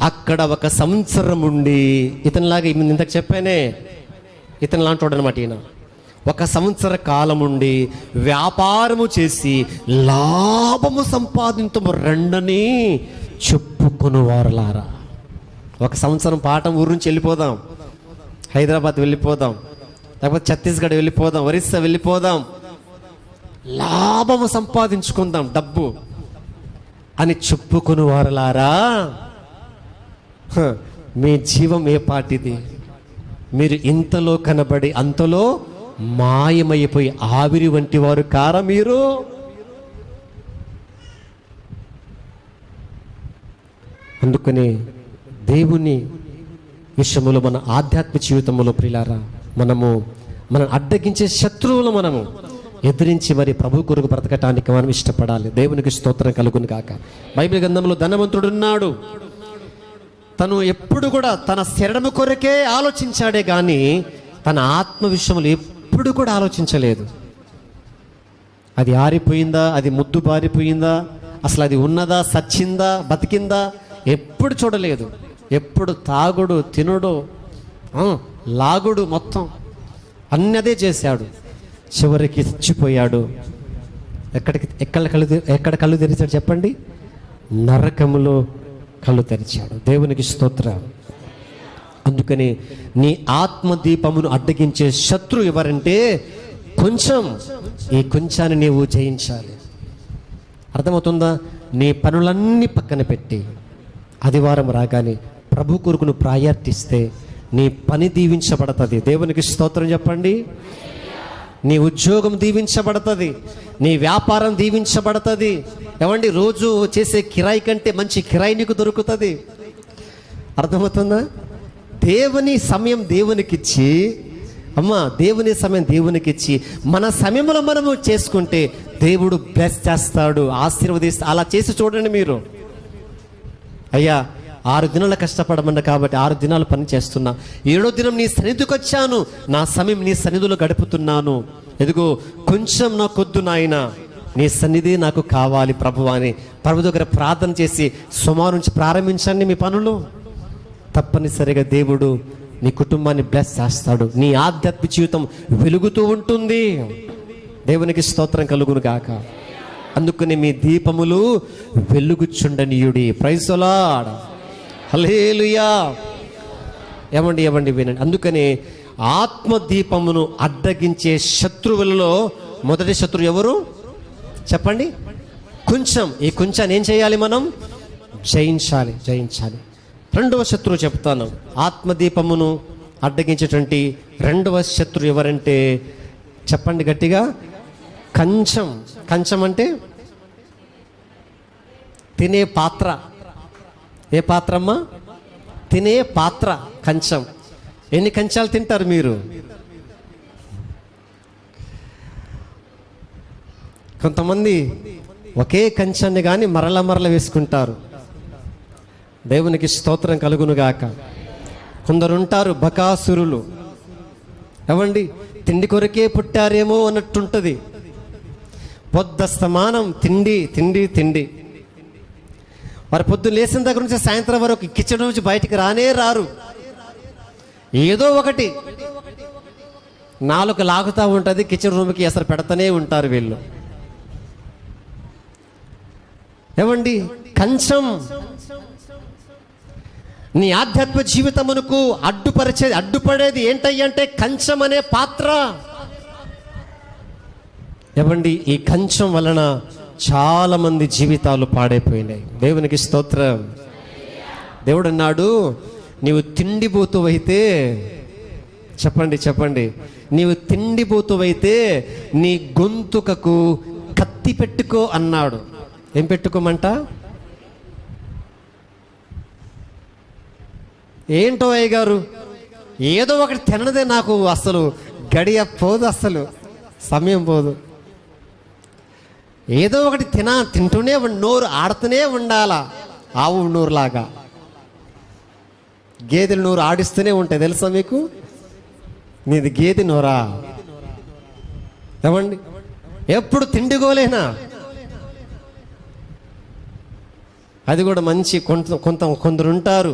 అక్కడ 1 సంవత్సరం ఉండి, ఇతనిలాగా ఇంతకు చెప్పానే, ఇతను లాంటి అనమాట ఈయన. 1 సంవత్సర కాలం ఉండి వ్యాపారము చేసి లాభము సంపాదించము రెండని చెప్పుకుని వారలారా. 1 సంవత్సరం పాఠం ఊరు నుంచి వెళ్ళిపోదాం, హైదరాబాద్ వెళ్ళిపోదాం, లేకపోతే ఛత్తీస్గఢ్ వెళ్ళిపోదాం, ఒరిస్సా వెళ్ళిపోదాం, లాభము సంపాదించుకుందాం డబ్బు అని చెప్పుకుని వారలారా. మీ జీవం ఏ పాటిది, మీరు ఇంతలో కనబడి అంతలో మాయమైపోయి ఆవిరి వంటి వారు కారా మీరు. అందుకనే దేవుని విషయంలో మన ఆధ్యాత్మిక జీవితంలో ప్రియులారా, మనం అడ్డగించే శత్రువులు మనము ఎదిరించి మరి ప్రభు కొరకు బ్రతకటానికి మనం ఇష్టపడాలి. దేవునికి స్తోత్రం కలుగును గాక. బైబిల్ గ్రంథంలో ధనవంతుడున్నాడు, తను ఎప్పుడు కూడా తన శరణము కొరకే ఆలోచించాడే కానీ తన ఆత్మ విషయంలో ఎప్పుడు కూడా ఆలోచించలేదు. అది ఆరిపోయిందా, అది ముద్దు బారిపోయిందా, అసలు అది ఉన్నదా, సచ్చిందా, బతికిందా, ఎప్పుడు చూడలేదు. ఎప్పుడు తాగుడు, తినుడు, లాగుడు, మొత్తం అన్నదే చేశాడు. చివరికి చచ్చిపోయాడు. ఎక్కడ కళ్ళు తెరిచాడు చెప్పండి? నరకములో కళ్ళు తెరిచాడు. దేవునికి స్తోత్రం. అందుకని నీ ఆత్మదీపమును అడ్డగించే శత్రు ఎవరంటే కొంచెం. ఈ కొంచాన్ని నీవు జయించాలి. అర్థమవుతుందా? నీ పనులన్నీ పక్కన పెట్టి ఆదివారం రాగానే ప్రభు కొరకు నువ్వు ప్రార్థిస్తే నీ పని దీవించబడుతుంది. దేవునికి స్తోత్రం చెప్పండి. నీ ఉద్యోగం దీవించబడుతుంది, నీ వ్యాపారం దీవించబడుతుంది. ఏమండి, రోజు చేసే కిరాయి కంటే మంచి కిరాయి నీకు దొరుకుతుంది. అర్థమవుతుందా? దేవుని సమయం దేవునికిచ్చి, దేవుని సమయం దేవునికిచ్చి మన సమయంలో మనము చేసుకుంటే దేవుడు బ్లెస్ చేస్తాడు, ఆశీర్వదిస్తాడు. అలా చేసి చూడండి మీరు. అయ్యా 6 దినాలు కష్టపడమన్నా కాబట్టి 6 దినాలు పని చేస్తున్నా, 7వ దినం నీ సన్నిధికి వచ్చాను, నా సమయం నీ సన్నిధిలో గడుపుతున్నాను. ఎదుగో కొంచెం నాకొద్దు నాయన, నీ సన్నిధి నాకు కావాలి ప్రభు అని ప్రభు దగ్గర ప్రార్థన చేసి సోమవారం నుంచి ప్రారంభించండి మీ పనులు. తప్పనిసరిగా దేవుడు నీ కుటుంబాన్ని బ్లెస్ చేస్తాడు. నీ ఆధ్యాత్మిక జీవితం వెలుగుతూ ఉంటుంది. దేవునికి స్తోత్రం కలుగును గాక. అందుకని మీ దీపములు వెలుగుచుండనీయుడి. Praise the Lord. హల్లెలూయా. ఏమండి వినండి. అందుకని ఆత్మదీపమును అడ్డగించే శత్రువులలో మొదటి శత్రువు ఎవరు చెప్పండి? కొంచెం. ఈ కొంచెం ఏం చేయాలి? మనం జయించాలి. రెండవ శత్రువు చెప్తాను. ఆత్మదీపమును అడ్డగించేటువంటి రెండవ శత్రువు ఎవరంటే చెప్పండి గట్టిగా? కంచం. కంచం అంటే తినే పాత్ర. ఏ పాత్రమ్మా? తినే పాత్ర కంచం. ఎన్ని కంచాలు తింటారు మీరు? కొంతమంది ఒకే కంచాన్ని కానీ మరల వేసుకుంటారు. దేవునికి స్తోత్రం కలుగునుగాక. కొందరుంటారు బకాసురులు. ఏమండి, తిండి కొరకే పుట్టారేమో అన్నట్టుంటుంది. పొద్దస్తమానం తిండి తిండి తిండి. వారు పొద్దున్న లేచిన దగ్గర నుంచి సాయంత్రం వరకు కిచెన్ నుంచి బయటికి రానే రారు. ఏదో ఒకటి నాలుగు లాగుతూ ఉంటుంది, కిచెన్ రూమ్కి అసలు పెడతానే ఉంటారు వీళ్ళు. ఏమండి, కంచం నీ ఆధ్యాత్మ జీవితమునకు అడ్డుపడేది ఏంటంటే కంచం అనే పాత్ర. ఏమండి, ఈ కంచం వలన చాలా మంది జీవితాలు పాడైపోయినాయి. దేవునికి స్తోత్రం. దేవుడు అన్నాడు, నీవు తిండిపోతువైతే, చెప్పండి చెప్పండి, నీవు తిండిపోతువైతే నీ గొంతుకకు కత్తి పెట్టుకో అన్నాడు. ఏం పెట్టుకోమంట? ఏంటో అయ్య గారు, ఏదో ఒకటి తినదే నాకు అసలు గడియ పోదు, అసలు సమయం పోదు. ఏదో ఒకటి తింటూనే నోరు ఆడుతూనే ఉండాలా. ఆవు నోరులాగా గేదెలు నోరు ఆడిస్తూనే ఉంటాయి, తెలుసా మీకు? నీది గేదె నోరా? ఏమండి, ఎప్పుడు తిండిగోలేనా? అది కూడా మంచి కొందరు ఉంటారు,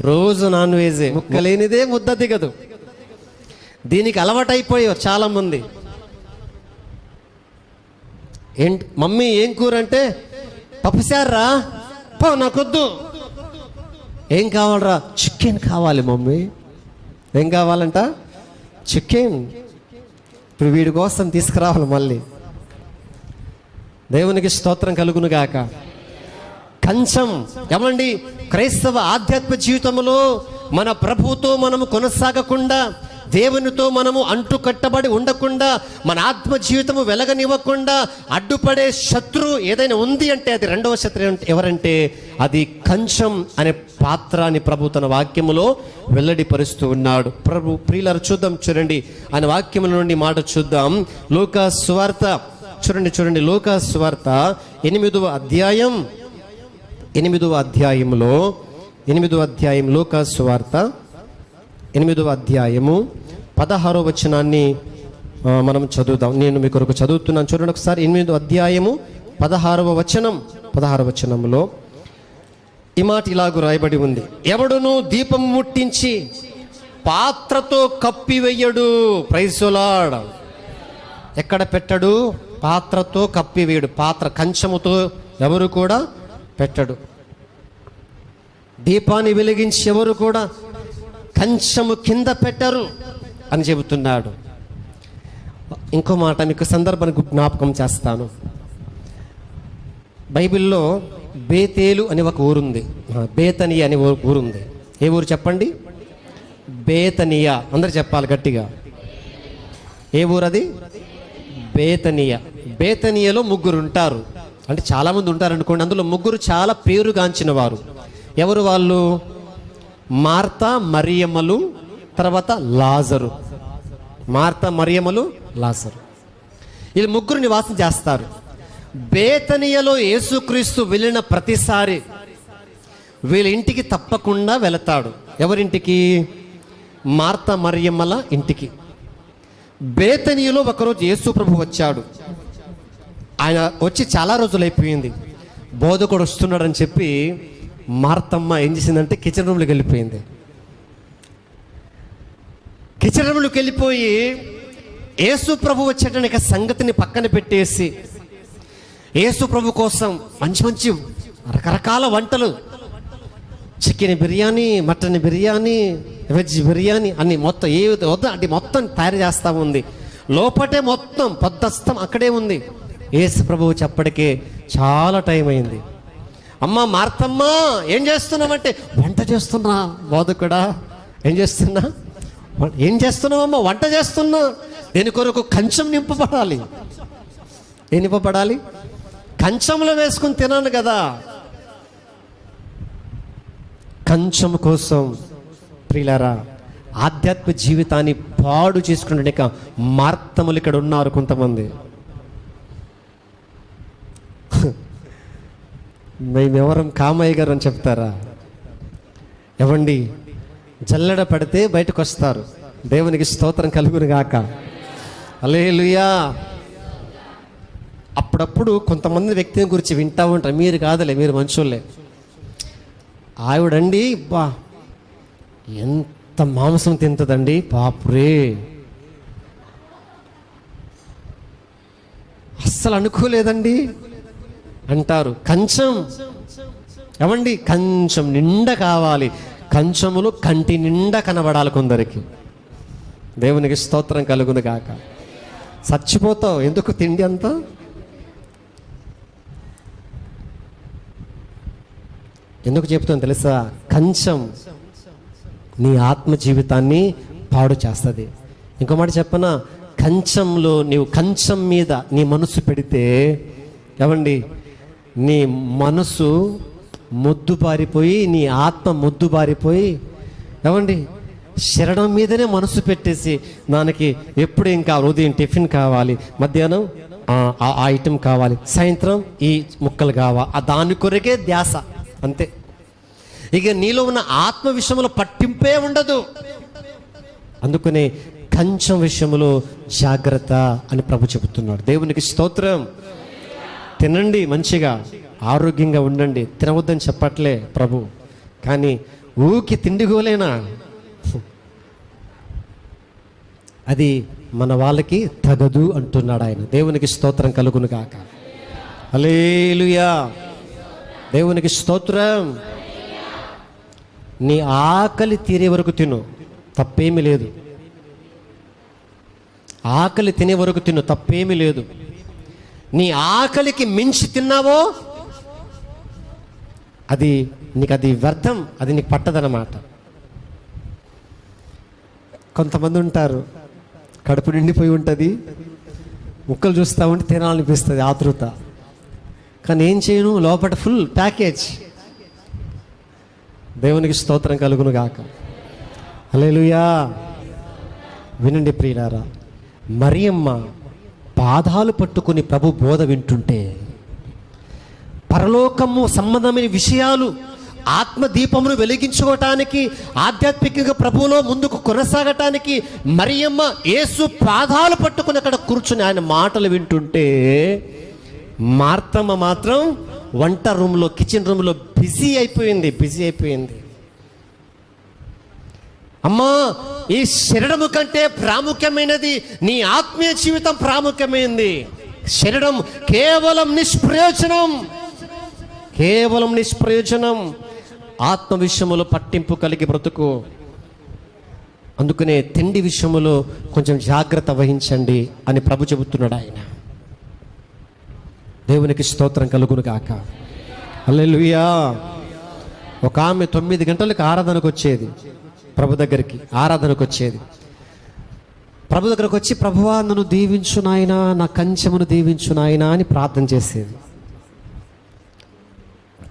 రోజు నాన్ వెజే, ముక్కలేనిదే ముద్ద దిగదు. దీనికి అలవాటైపోయారు చాలామంది. ఏంటి మమ్మీ ఏం కూర అంటే, పప్పుసారా, పో నాకొద్దు. ఏం కావాలరా? చికెన్ కావాలి మమ్మీ. ఏం కావాలంట? చికెన్. ఇప్పుడు వీడి కోసం తీసుకురావాలి మళ్ళీ. దేవునికి స్తోత్రం కలుగును గాక. కంచం. ఏమండి, క్రైస్తవ ఆధ్యాత్మ జీవితంలో మన ప్రభువుతో మనము కొనసాగకుండా, దేవునితో మనము అంటుకట్టబడి ఉండకుండా, మన ఆత్మ జీవితము వెలగనివ్వకుండా అడ్డుపడే శత్రువు ఏదైనా ఉంది అంటే అది రెండవ శత్రువు ఎవరంటే అది కంచం అనే పాత్ర అని ప్రభు తన వాక్యములో వెల్లడిపరుస్తూ ఉన్నాడు. ప్రభు ప్రియులారా, చూడండి ఆయన వాక్యముల నుండి మాట చూద్దాం. లూకా సువార్త చూడండి లూకా సువార్త 8వ అధ్యాయం లూకా సువార్త 8వ అధ్యాయము 16వ వచనాన్ని మనం చదువుదాం. నేను మీ కొరకు చదువుతున్నాను, చూడండి ఒకసారి. 8వ అధ్యాయము 16వ వచనంలో ఈ మాట ఇలాగూ రాయబడి ఉంది. ఎవడును దీపం ముట్టించి పాత్రతో కప్పివేయడు. Praise the lord. ఎక్కడ పెట్టడు? పాత్రతో కప్పివేయడు. పాత్ర కంచముతో ఎవరు కూడా పెట్టడు. దీపాన్ని వెలిగించి ఎవరు కూడా కంచము కింద పెట్టరు అని చెబుతున్నాడు. ఇంకో మాట మీకు సందర్భానికి జ్ఞాపకం చేస్తాను. బైబిల్లో బేతేలు అని ఒక ఊరుంది, బేతనియా అని ఊరుంది. ఏ ఊరు చెప్పండి? బేతనియా. అందరు చెప్పాలి గట్టిగా. ఏ ఊరు అది? బేతనియా. బేతనియాలో 3 ఉంటారు, అంటే చాలామంది ఉంటారు అనుకోండి. అందులో 3 చాలా పేరుగాంచిన వారు. ఎవరు వాళ్ళు? మార్తా, మరియమ్మలు, తర్వాత లాజరు. మార్తా, మరియమ్మలు, లాజరు. వీళ్ళు 3 నివాసం చేస్తారు. బేతనియలో యేసుక్రీస్తు వెళ్ళిన ప్రతిసారి వీళ్ళ ఇంటికి తప్పకుండా వెళతాడు. ఎవరింటికి? మార్తా, మరియమ్మల ఇంటికి. బేతనియలో ఒకరోజు యేసు ప్రభు వచ్చాడు. ఆయన వచ్చి చాలా రోజులైపోయింది. బోధకుడు వస్తున్నాడని చెప్పి మార్తమ్మ ఏం చేసిందంటే కిచెన్ రూమ్లోకి వెళ్ళిపోయింది. కిచెన్ రూమ్లోకి వెళ్ళిపోయి యేసు ప్రభు వచ్చేట సంగతిని పక్కన పెట్టేసి యేసు ప్రభు కోసం మంచి రకరకాల వంటలు, chicken biryani, mutton biryani, veg biryani అన్ని మొత్తం ఏ వద్ద అంటే మొత్తం తయారు చేస్తూ ఉంది. లోపటే మొత్తం పొద్దస్తం అక్కడే ఉంది. యేసు ప్రభువు చెప్పడికే చాలా టైం అయింది. అమ్మ మార్తమ్మ ఏం చేస్తున్నావంటే, వంట చేస్తున్నా. బోధకుడా ఏం చేస్తున్నావమ్మా? వంట చేస్తున్నా. దేని కొరకు? కంచం నింపబడాలి. ఏం నింపబడాలి? కంచంలో వేసుకుని తినాను కదా. కంచం కోసం ప్రియులారా ఆధ్యాత్మిక జీవితాన్ని పాడు చేసుకునే మార్తములు ఇక్కడ ఉన్నారు కొంతమంది. మేమెవరం కామయ్య గారు అని చెప్తారా? ఏవండి, జల్లెడ పడితే బయటకు వస్తారు. దేవునికి స్తోత్రం కలుగును గాక. హల్లెలూయా. అప్పుడప్పుడు కొంతమంది వ్యక్తిని గురించి వింటా ఉంటారు. మీరు కాదులే, మీరు మంచోళ్ళే. ఆవిడండి బా ఎంత మాంసం తింటుందండి, పాపురే, అస్సలు అనుకోలేదండి అంటారు. కంచం, ఏమండి, కంచం నిండా కావాలి. కంచములు కంటి నిండా కనబడాలి కొందరికి. దేవునికి స్తోత్రం కలుగును గాక. చచ్చిపోతావు ఎందుకు తిండి అంతా. ఎందుకు చెప్తాను తెలుసా? కంచం నీ ఆత్మ జీవితాన్ని పాడు చేస్తుంది. ఇంకో మాట చెప్పనా? కంచంలో నీవు కంచం మీద నీ మనసు పెడితే, ఏమండి, నీ మనసు మొద్దుబారిపోయి, నీ ఆత్మ మొద్దుబారిపోయి, ఏమండి, శరణం మీదనే మనసు పెట్టేసి దానికి ఎప్పుడు ఇంకా ఉదయం టిఫిన్ కావాలి, మధ్యాహ్నం ఆ ఐటెం కావాలి, సాయంత్రం ఈ ముక్కలు కావాలి, దాని కొరకే ధ్యాస, అంతే. ఇక నీలో ఉన్న ఆత్మ విషయంలో పట్టింపే ఉండదు. అందుకనే కంచం విషయంలో జాగ్రత్త అని ప్రభు చెబుతున్నాడు. దేవునికి స్తోత్రం. తినండి, మంచిగా ఆరోగ్యంగా ఉండండి, తినవద్దని చెప్పట్లే ప్రభు. కానీ ఊకి తిండిగోలేనా, అది మన వాళ్ళకి తగదు అంటున్నాడు ఆయన. దేవునికి స్తోత్రం కలుగును గాక. హల్లెలూయా. దేవునికి స్తోత్రం. నీ ఆకలి తీరే వరకు తిను, తప్పేమీ లేదు. ఆకలి తినే వరకు తిను, తప్పేమీ లేదు. నీ ఆకలికి మించి తిన్నావో అది వ్యర్థం, అది నీకు పట్టదన్నమాట. కొంతమంది ఉంటారు, కడుపు నిండిపోయి ఉంటుంది, ముక్కలు చూస్తూ ఉంటే తినాలనిపిస్తుంది, ఆతృత. కానీ ఏం చేయను, లోపల ఫుల్ ప్యాకేజ్. దేవునికి స్తోత్రం కలుగును గాక. హల్లెలూయా. వినండి ప్రియులారా, మరియమ్మ పాదాలు పట్టుకుని ప్రభు బోధ వింటుంటే, పరలోకము సంబంధమైన విషయాలు, ఆత్మదీపమును వెలిగించుకోవటానికి, ఆధ్యాత్మికంగా ప్రభువులో ముందుకు కొనసాగటానికి మరియమ్మ యేసు పాదాలు పట్టుకుని అక్కడ కూర్చుని ఆయన మాటలు వింటుంటే, మార్తమ్మ మాత్రం వంట రూమ్లో, కిచెన్ రూమ్లో బిజీ అయిపోయింది. అమ్మా, ఈ శరీరము కంటే ప్రాముఖ్యమైనది నీ ఆత్మీయ జీవితం ప్రాముఖ్యమైనది. శరీరం కేవలం నిష్ప్రయోజనం. ఆత్మ విషయములో పట్టింపు కలిగి బ్రతుకు. అందుకనే తిండి విషయములో కొంచెం జాగ్రత్త వహించండి అని ప్రభు చెబుతున్నాడు ఆయన. దేవునికి స్తోత్రం కలుగును గాక. హల్లెలూయా. ఒక ఆమె 9 గంటలకు ఆరాధనకు వచ్చేది, ప్రభు దగ్గరికి ఆరాధనకు వచ్చేది. ప్రభు దగ్గరకు వచ్చి, ప్రభువా నన్ను దీవించు నాయనా, నా కంచెమును దీవించు నాయనా అని ప్రార్థన చేసేది.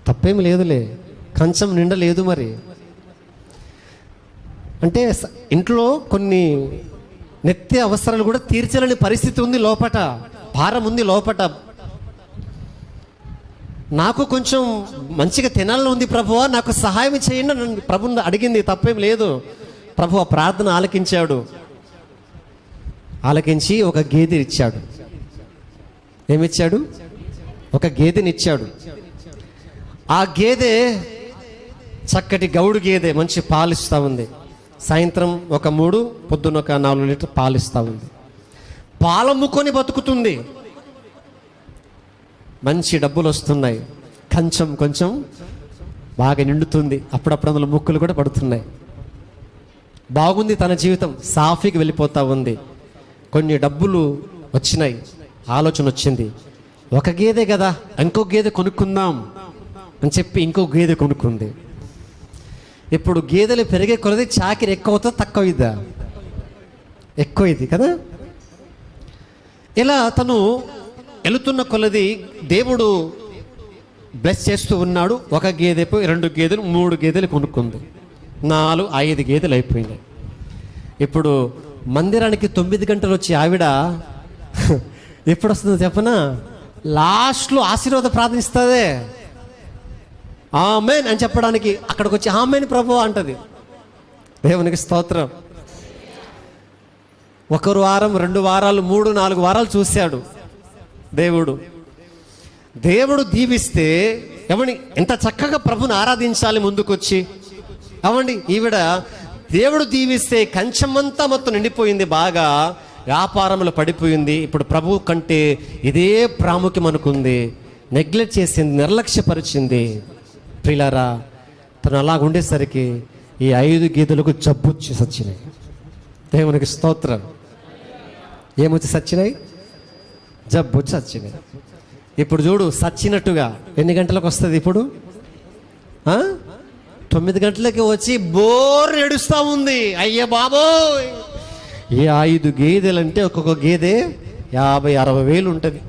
తప్పేమి లేదులే, కంచం నిండలేదు. మరి అంటే ఇంట్లో కొన్ని నిత్య అవసరాలు కూడా తీర్చలేని పరిస్థితి ఉంది, లోపట భారం ఉంది లోపట. నాకు కొంచెం మంచిగా తినాలని ఉంది ప్రభువా, నాకు సహాయం చేయండి అని ప్రభుని అడిగింది, తప్పేం లేదు. ప్రభు ఆ ప్రార్థన ఆలకించి ఒక గేదె ఇచ్చాడు. ఏమిచ్చాడు? ఒక గేదెనిచ్చాడు. ఆ గేదె చక్కటి గౌడు గేదె, మంచి పాలిస్తూ ఉంది. సాయంత్రం ఒక 3, పొద్దున్న ఒక 4 లీటర్ పాలిస్తూ ఉంది. పాలమ్ముకొని బతుకుతుంది, మంచి డబ్బులు వస్తున్నాయి, కంచం కొంచెం బాగా నిండుతుంది, అప్పుడప్పుడు అందులో ముక్కులు కూడా పడుతున్నాయి. బాగుంది తన జీవితం, సాఫీకి వెళ్ళిపోతూ ఉంది. కొన్ని డబ్బులు వచ్చినాయి, ఆలోచన వచ్చింది, ఒక గేదె కదా, ఇంకో గేదె కొనుక్కుందాం అని చెప్పి ఇంకో గేదె కొనుక్కుంది. ఇప్పుడు గేదెలు పెరిగే కొలది చాకిరి ఎక్కువ అవుతుంది, తక్కువ ఇద్దా? ఎక్కువ ఇది కదా. ఇలా తను వెళుతున్న కొలది దేవుడు బ్లెస్ చేస్తూ ఉన్నాడు. ఒక గేదె, 2 గేదెలు, 3 గేదెలు కొనుక్కుంది, 4, 5 గేదెలు అయిపోయినాయి. ఇప్పుడు మందిరానికి 9 గంటలు వచ్చి ఆవిడ ఎప్పుడు వస్తుందో చెప్పనా, లాస్ట్లో ఆశీర్వాద ప్రార్థిస్తుంది. ఆమేన్ అని చెప్పడానికి అక్కడికి వచ్చి ఆమేన్ ప్రభు అంటది. దేవునికి స్తోత్రం. 1 వారం 2 వారాలు 3 4 వారాలు చూశాడు దేవుడు దీవిస్తే ఏమండి ఎంత చక్కగా ప్రభుని ఆరాధించాలి ముందుకొచ్చి. అవండి ఈవిడ దేవుడు దీవిస్తే కంచమంతా మొత్తం నిండిపోయింది, బాగా వ్యాపారంలో పడిపోయింది. ఇప్పుడు ప్రభు కంటే ఇదే ప్రాముఖ్యం అనుకుంది, నెగ్లెక్ట్ చేసింది, నిర్లక్ష్యపరిచింది. ప్రియులారా, తను అలాగ ఉండేసరికి ఈ 5 గేదెలకు జబ్బు వచ్చి సచ్చినాయి. దేవునికి స్తోత్రం. ఏమొచ్చి సచ్చినాయి? జబ్బు వచ్చి సచ్చినాయి. ఇప్పుడు చూడు, సచ్చినట్టుగా ఎన్ని గంటలకు వస్తుంది ఇప్పుడు? 9 గంటలకి వచ్చి బోర్ ఏడుస్తూ ఉంది. అయ్యే బాబోయ్, ఈ 5 గేదెలంటే ఒక్కొక్క గేదె 50-60 వేలు ఉంటుంది.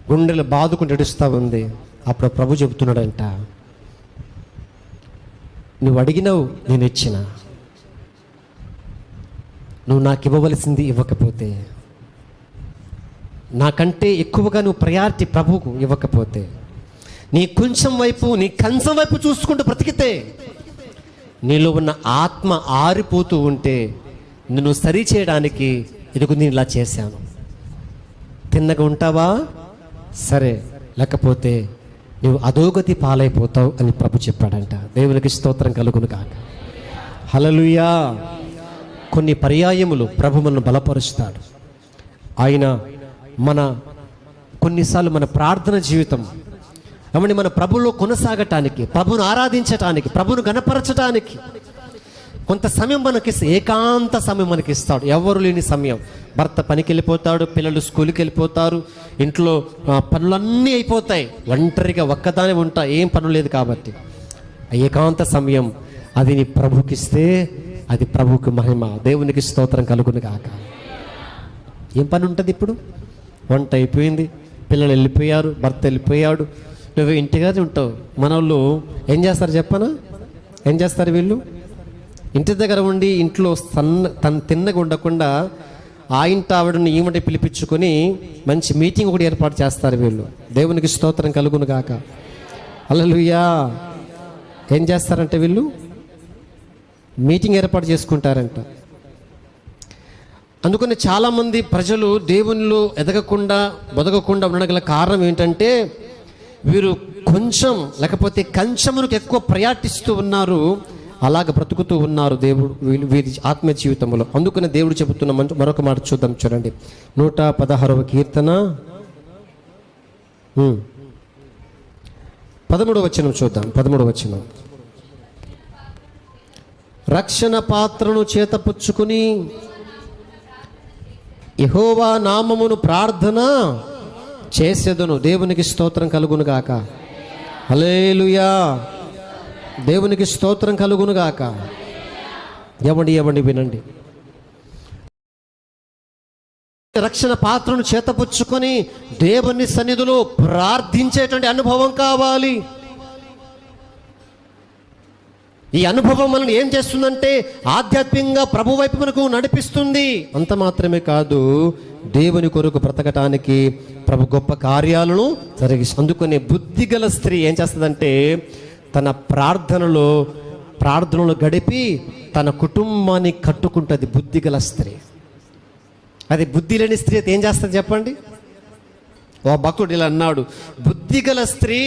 గుండెలు బాదుకుంటూ ఏడుస్తూ ఉంది. అప్పుడు ప్రభు చెబుతున్నాడంట, నువ్వు అడిగినావు, నేను ఇచ్చిన. నువ్వు నాకు ఇవ్వవలసింది ఇవ్వకపోతే, నాకంటే ఎక్కువగా నువ్వు ప్రయారిటీ ప్రభువుకు ఇవ్వకపోతే, నీ కొంచెం వైపు, నీ కంచం వైపు చూసుకుంటూ బ్రతికితే, నీలో ఉన్న ఆత్మ ఆరిపోతూ ఉంటే నిన్ను సరి చేయడానికి ఇదిగో నేను ఇలా చేశాను. తిన్నగా ఉంటావా సరే, లేకపోతే నువ్వు అధోగతి పాలైపోతావు అని ప్రభు చెప్పాడంట. దేవునికి స్తోత్రం కలుగును కాక. హల్లెలూయా. కొన్ని పర్యాయములు ప్రభు మనల్ని బలపరుస్తాడు. ఆయన కొన్నిసార్లు మన ప్రార్థన జీవితం ఏమంటే మన ప్రభులో కొనసాగటానికి, ప్రభును ఆరాధించటానికి, ప్రభును గణపరచటానికి కొంత సమయం మనకిస్తే, ఏకాంత సమయం మనకి ఇస్తాడు. ఎవరు లేని సమయం. భర్త పనికి వెళ్ళిపోతాడు, పిల్లలు స్కూల్కి వెళ్ళిపోతారు, ఇంట్లో పనులన్నీ అయిపోతాయి, ఒంటరిగా ఒక్కదానే ఉంటా, ఏం పనులు లేదు కాబట్టి ఏకాంత సమయం అది నీ ప్రభుకిస్తే అది ప్రభుకి మహిమ. దేవునికి స్తోత్రం కలుగును కాక. ఏం పని ఉంటుంది ఇప్పుడు? వంట అయిపోయింది, పిల్లలు వెళ్ళిపోయారు, భర్త వెళ్ళిపోయాడు, నువ్వు ఇంటిగానే ఉంటావు. మన వాళ్ళు ఏం చేస్తారు చెప్పనా? ఏం చేస్తారు వీళ్ళు? ఇంటి దగ్గర ఉండి ఇంట్లో తను తిన్నగా ఉండకుండా ఆ ఇంటి ఆవిడని ఈమెటి పిలిపించుకొని మంచి మీటింగ్ ఒకటి ఏర్పాటు చేస్తారు వీళ్ళు. దేవునికి స్తోత్రం కలుగును గాక. హల్లెలూయా. ఏం చేస్తారంటే వీళ్ళు మీటింగ్ ఏర్పాటు చేసుకుంటారంట. అందుకని చాలామంది ప్రజలు దేవునిలో ఎదగకుండా బతకకుండా ఉండగల కారణం ఏంటంటే వీరు కొంచెం లేకపోతే కంచమునకు ఎక్కువ ప్రయాటిస్తూ ఉన్నారు, అలాగ బ్రతుకుతూ ఉన్నారు దేవుడు వీరి ఆత్మ జీవితంలో. అందుకని దేవుడు చెబుతున్న మరొక మాట చూద్దాం, చూడండి. 116వ కీర్తన 13వ వచనం చూద్దాం. 13వ వచనం. రక్షణ పాత్రను చేతపుచ్చుకుని యెహోవా నామమును ప్రార్థన చేసేదను. దేవునికి స్తోత్రం కలుగును గాక. హల్లెలూయా. దేవునికి స్తోత్రం కలుగును గాక. ఎవండి వినండి. రక్షణ పాత్రను చేతపుచ్చుకొని దేవుని సన్నిధిలో ప్రార్థించేటువంటి అనుభవం కావాలి. ఈ అనుభవం మనల్ని ఏం చేస్తుందంటే ఆధ్యాత్మికంగా ప్రభు వైపు మనకు నడిపిస్తుంది. అంత మాత్రమే కాదు, దేవుని కొరకు బ్రతకటానికి ప్రభు గొప్ప కార్యాలను జరిగిస్తుంది. అందుకని బుద్ధిగల స్త్రీ ఏం చేస్తుందంటే తన ప్రార్థనలో గడిపి తన కుటుంబాన్ని కట్టుకుంటుంది. బుద్ధిగల స్త్రీ. అది బుద్ధి లేని స్త్రీ అయితే ఏం చేస్తుంది చెప్పండి? ఓ భక్తుడు ఇలా అన్నాడు, బుద్ధిగల స్త్రీ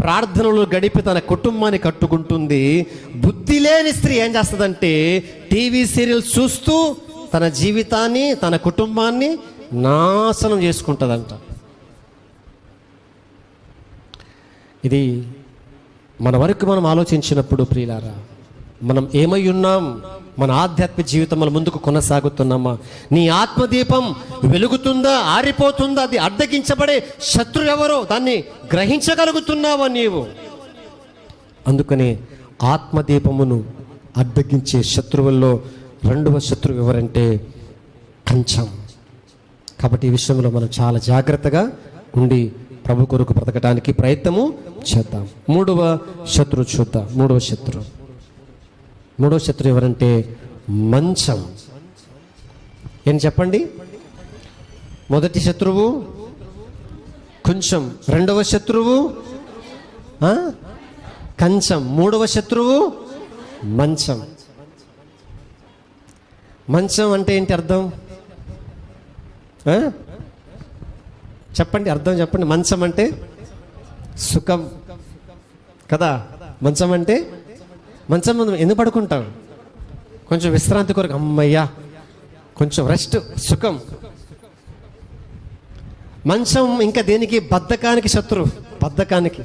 ప్రార్థనలో గడిపి తన కుటుంబాన్ని కట్టుకుంటుంది. బుద్ధి లేని స్త్రీ ఏం చేస్తుందంటే టీవీ సీరియల్స్ చూస్తూ తన జీవితాన్ని, తన కుటుంబాన్ని నాశనం చేసుకుంటుందంట. ఇది మన వరకు మనం ఆలోచించినప్పుడు ప్రియులారా, మనం ఏమై ఉన్నాం? మన ఆధ్యాత్మిక జీవితంలో ముందుకు కొనసాగుతున్నామా? నీ ఆత్మదీపం వెలుగుతుందా, ఆరిపోతుందా? అది అడ్డగించబడే శత్రు ఎవరో దాన్ని గ్రహించగలుగుతున్నావా నీవు? అందుకని ఆత్మదీపమును అడ్డగించే శత్రువుల్లో 2వ శత్రువు ఎవరంటే కంచం. కాబట్టి ఈ విషయంలో మనం చాలా జాగ్రత్తగా ఉండి ప్రభు కొరకు బ్రతకడానికి ప్రయత్నము చేద్దాం. 3వ శత్రువు చూద్దాం. 3వ శత్రువు ఎవరంటే మంచం. ఏం చెప్పండి? మొదటి శత్రువు కొంచెం, 2వ శత్రువు కంచం. మూడవ శత్రువు మంచం. మంచం అంటే ఏంటి అర్థం? చెప్పండి, అర్థం చెప్పండి. మంచం అంటే సుఖం కదా. మంచం అంటే మంచం ఎందుకు పడుకుంటాం? కొంచెం విశ్రాంతి కొరకు, అమ్మయ్యా కొంచెం రెస్ట్, సుఖం. మంచం ఇంకా దేనికి? బద్ధకానికి శత్రువు. బద్ధకానికి,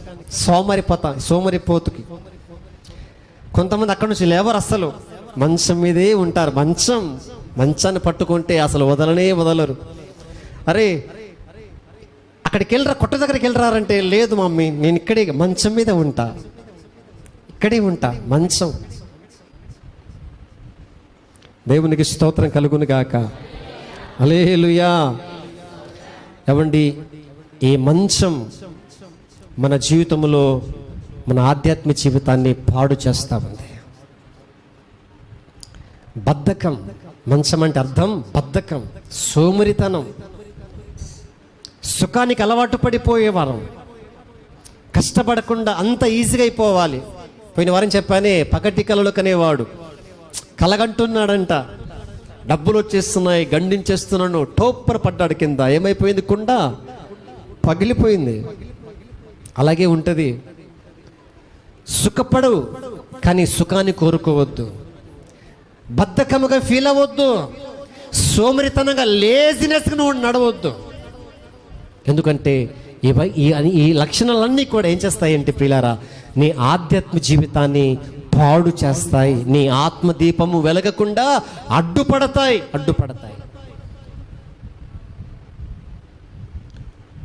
సోమరిపోతుకి. కొంతమంది అక్కడి నుంచి లేవరు, అస్సలు మంచం మీదే ఉంటారు. మంచాన్ని పట్టుకుంటే అసలు వదలరు. అరే అక్కడికి వెళ్ళరా, కొట్ట దగ్గరికి వెళ్ళరారంటే, లేదు మమ్మీ నేను ఇక్కడే మంచం మీద ఉంటా, ఇక్కడే ఉంటా. మంచం. దేవునికి స్తోత్రం కలుగును గాక. హల్లెలూయా. ఏమండి, ఈ మంచం మన జీవితంలో మన ఆధ్యాత్మిక జీవితాన్ని పాడు చేస్తూ ఉంది. బద్ధకం. మంచం అంటే అర్థం బద్ధకం, సోమరితనం. సుఖానికి అలవాటు పడిపోయేవారం, కష్టపడకుండా అంత ఈజీగా అయిపోవాలి. పోయిన వారం చెప్పానే, పగటి కలలు కనేవాడు కలగంటున్నాడంట, డబ్బులు వచ్చేస్తున్నాయి, గండించేస్తున్నాను, టోప్పర్ పడ్డాడు కింద. ఏమైపోయింది? కుండ పగిలిపోయింది. అలాగే ఉంటుంది. సుఖపడు, కానీ సుఖాన్ని కోరుకోవద్దు. బద్ధకముగా ఫీల్ అవ్వద్దు. సోమరితనంగా, లేజినెస్గా నువ్వు నడవద్దు. ఎందుకంటే ఈ లక్షణాలన్నీ కూడా ఏం చేస్తాయంటే ప్రియులారా, నీ ఆధ్యాత్మిక జీవితాన్ని పాడు చేస్తాయి. నీ ఆత్మదీపము వెలగకుండా అడ్డుపడతాయి.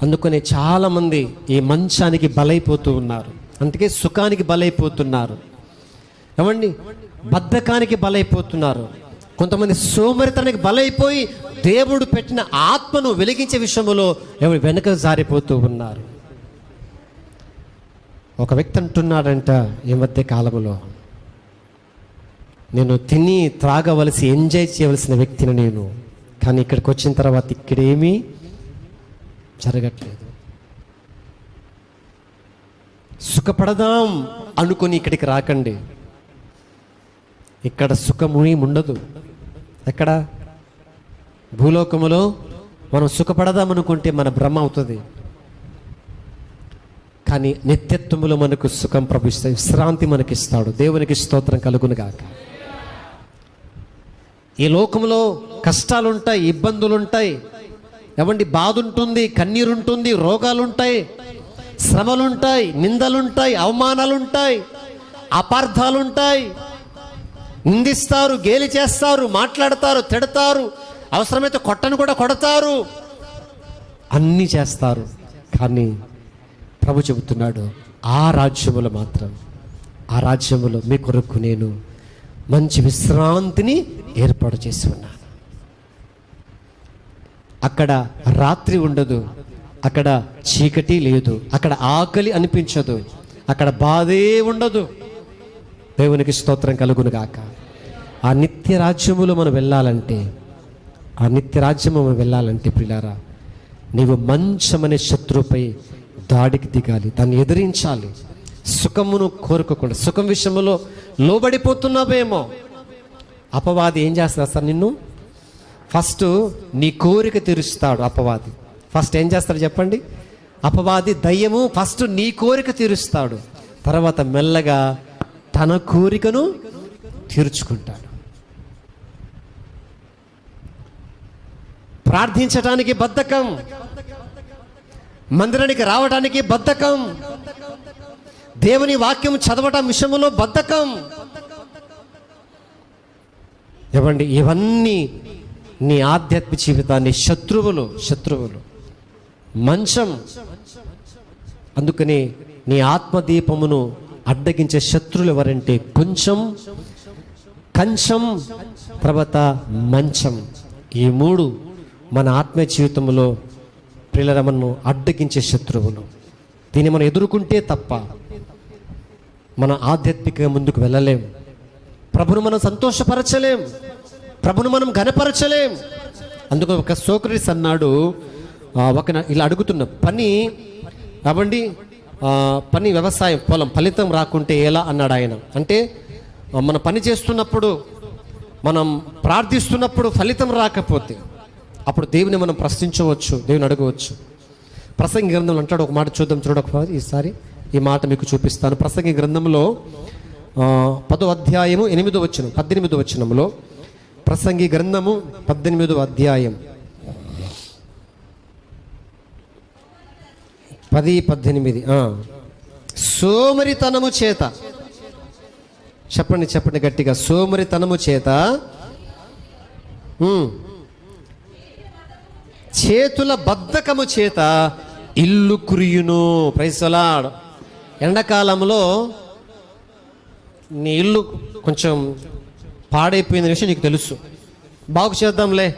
అందుకనే చాలామంది ఈ మంచానికి బలైపోతూ ఉన్నారు. అందుకే సుఖానికి బలైపోతున్నారు. ఏమండి, బద్ధకానికి బలైపోతున్నారు. కొంతమంది సోమరితనానికి బలైపోయి దేవుడు పెట్టిన ఆత్మను వెలిగించే విషయంలో ఎవరు వెనక జారిపోతూ ఉన్నారు. ఒక వ్యక్తి అంటున్నాడంట, ఈ మధ్య కాలంలో, నేను తిని త్రాగవలసి ఎంజాయ్ చేయవలసిన వ్యక్తిని నేను, కానీ ఇక్కడికి వచ్చిన తర్వాత ఇక్కడేమీ జరగట్లేదు. సుఖపడదాం అనుకుని ఇక్కడికి రాకండి. ఇక్కడ సుఖము ఉండదు. ఎక్కడ? భూలోకములో మనం సుఖపడదాం అనుకుంటే మన భ్రమ అవుతుంది. కానీ నిత్యత్వములో మనకు సుఖం ప్రభుత్వ విశ్రాంతి మనకిస్తాడు. దేవునికి స్తోత్రం కలుగును గాక. ఈ లోకంలో కష్టాలుంటాయి, ఇబ్బందులుంటాయి, ఏమండి, బాధ ఉంటుంది, కన్నీరుంటుంది, రోగాలుంటాయి, శ్రమలుంటాయి, నిందలుంటాయి, అవమానాలుంటాయి, అపార్థాలుంటాయి. నిందిస్తారు, గేలి చేస్తారు, మాట్లాడతారు, తిడతారు, అవసరమైతే కొట్టను కూడా కొడతారు, అన్నీ చేస్తారు. కానీ ప్రభు చెబుతున్నాడు, ఆ రాజ్యములో మాత్రం, ఆ రాజ్యములో మీ కొరకు నేను మంచి విశ్రాంతిని ఏర్పాటు చేసి ఉన్నాను. అక్కడ రాత్రి ఉండదు, అక్కడ చీకటి లేదు, అక్కడ ఆకలి అనిపించదు, అక్కడ బాధే ఉండదు. దేవునికి స్తోత్రం కలుగును గాక. ఆ నిత్య రాజ్యములో మనం వెళ్ళాలంటే, ఆ నిత్య రాజ్యము మనం వెళ్ళాలంటే ప్రియులారా, నీవు మంచమనే శత్రువుపై దాడికి దిగాలి, దాన్ని ఎదిరించాలి. సుఖమును కోరుకోకుండా, సుఖం విషయంలో లోబడిపోతున్నావేమో, అపవాది ఏం చేస్తాడు సార్? నిన్ను ఫస్ట్ నీ కోరిక తీరుస్తాడు. అపవాది ఫస్ట్ ఏం చేస్తాడు చెప్పండి? అపవాది దయ్యము ఫస్ట్ నీ కోరిక తీరుస్తాడు, తర్వాత మెల్లగా తన కోరికను తీర్చుకుంటాడు. ప్రార్థించటానికి బద్ధకం, మందిరానికి రావడానికి బద్ధకం, దేవుని వాక్యం చదవటం విషయంలో బద్ధకం. ఏమండి, ఇవన్నీ నీ ఆధ్యాత్మిక జీవితాన్ని శత్రువులు. మంచం. అందుకని నీ ఆత్మదీపమును అడ్డగించే శత్రువులు ఎవరంటే కంచం, తర్వాత మంచం. ఈ మూడు మన ఆత్మీయ జీవితంలో ప్రియులరమను అడ్డగించే శత్రువులు. దీన్ని మనం ఎదుర్కొంటే తప్ప మన ఆధ్యాత్మికంగా ముందుకు వెళ్ళలేం. ప్రభును మనం సంతోషపరచలేం, ప్రభును మనం ఘనపరచలేం. అందుకు ఒక సోక్రటీస్ అన్నాడు, ఇలా అడుగుతున్న పని అవ్వండి, పని వ్యవసాయం పొలం ఫలితం రాకుంటే ఎలా అన్నాడు ఆయన. అంటే మనం పని చేస్తున్నప్పుడు, మనం ప్రార్థిస్తున్నప్పుడు ఫలితం రాకపోతే అప్పుడు దేవుని మనం ప్రశ్నించవచ్చు, దేవుని అడగవచ్చు. ప్రసంగి గ్రంథంలో అంటాడు, ఒక మాట చూద్దాం, చూడకపోతే ఈసారి ఈ మాట మీకు చూపిస్తాను. ప్రసంగి గ్రంథంలో 10వ అధ్యాయము 8వ వచనం, 18వ వచనంలో, ప్రసంగి గ్రంథము 18వ అధ్యాయం 10-18. సోమరితనము చేత, చెప్పండి గట్టిగా, సోమరితనము చేత చేతుల బద్ధకము చేత ఇల్లు కురియును. Praise the lord. ఎండాకాలంలో నీ ఇల్లు కొంచెం పాడైపోయిన విషయం నీకు తెలుసు, బాగు చేద్దాంలే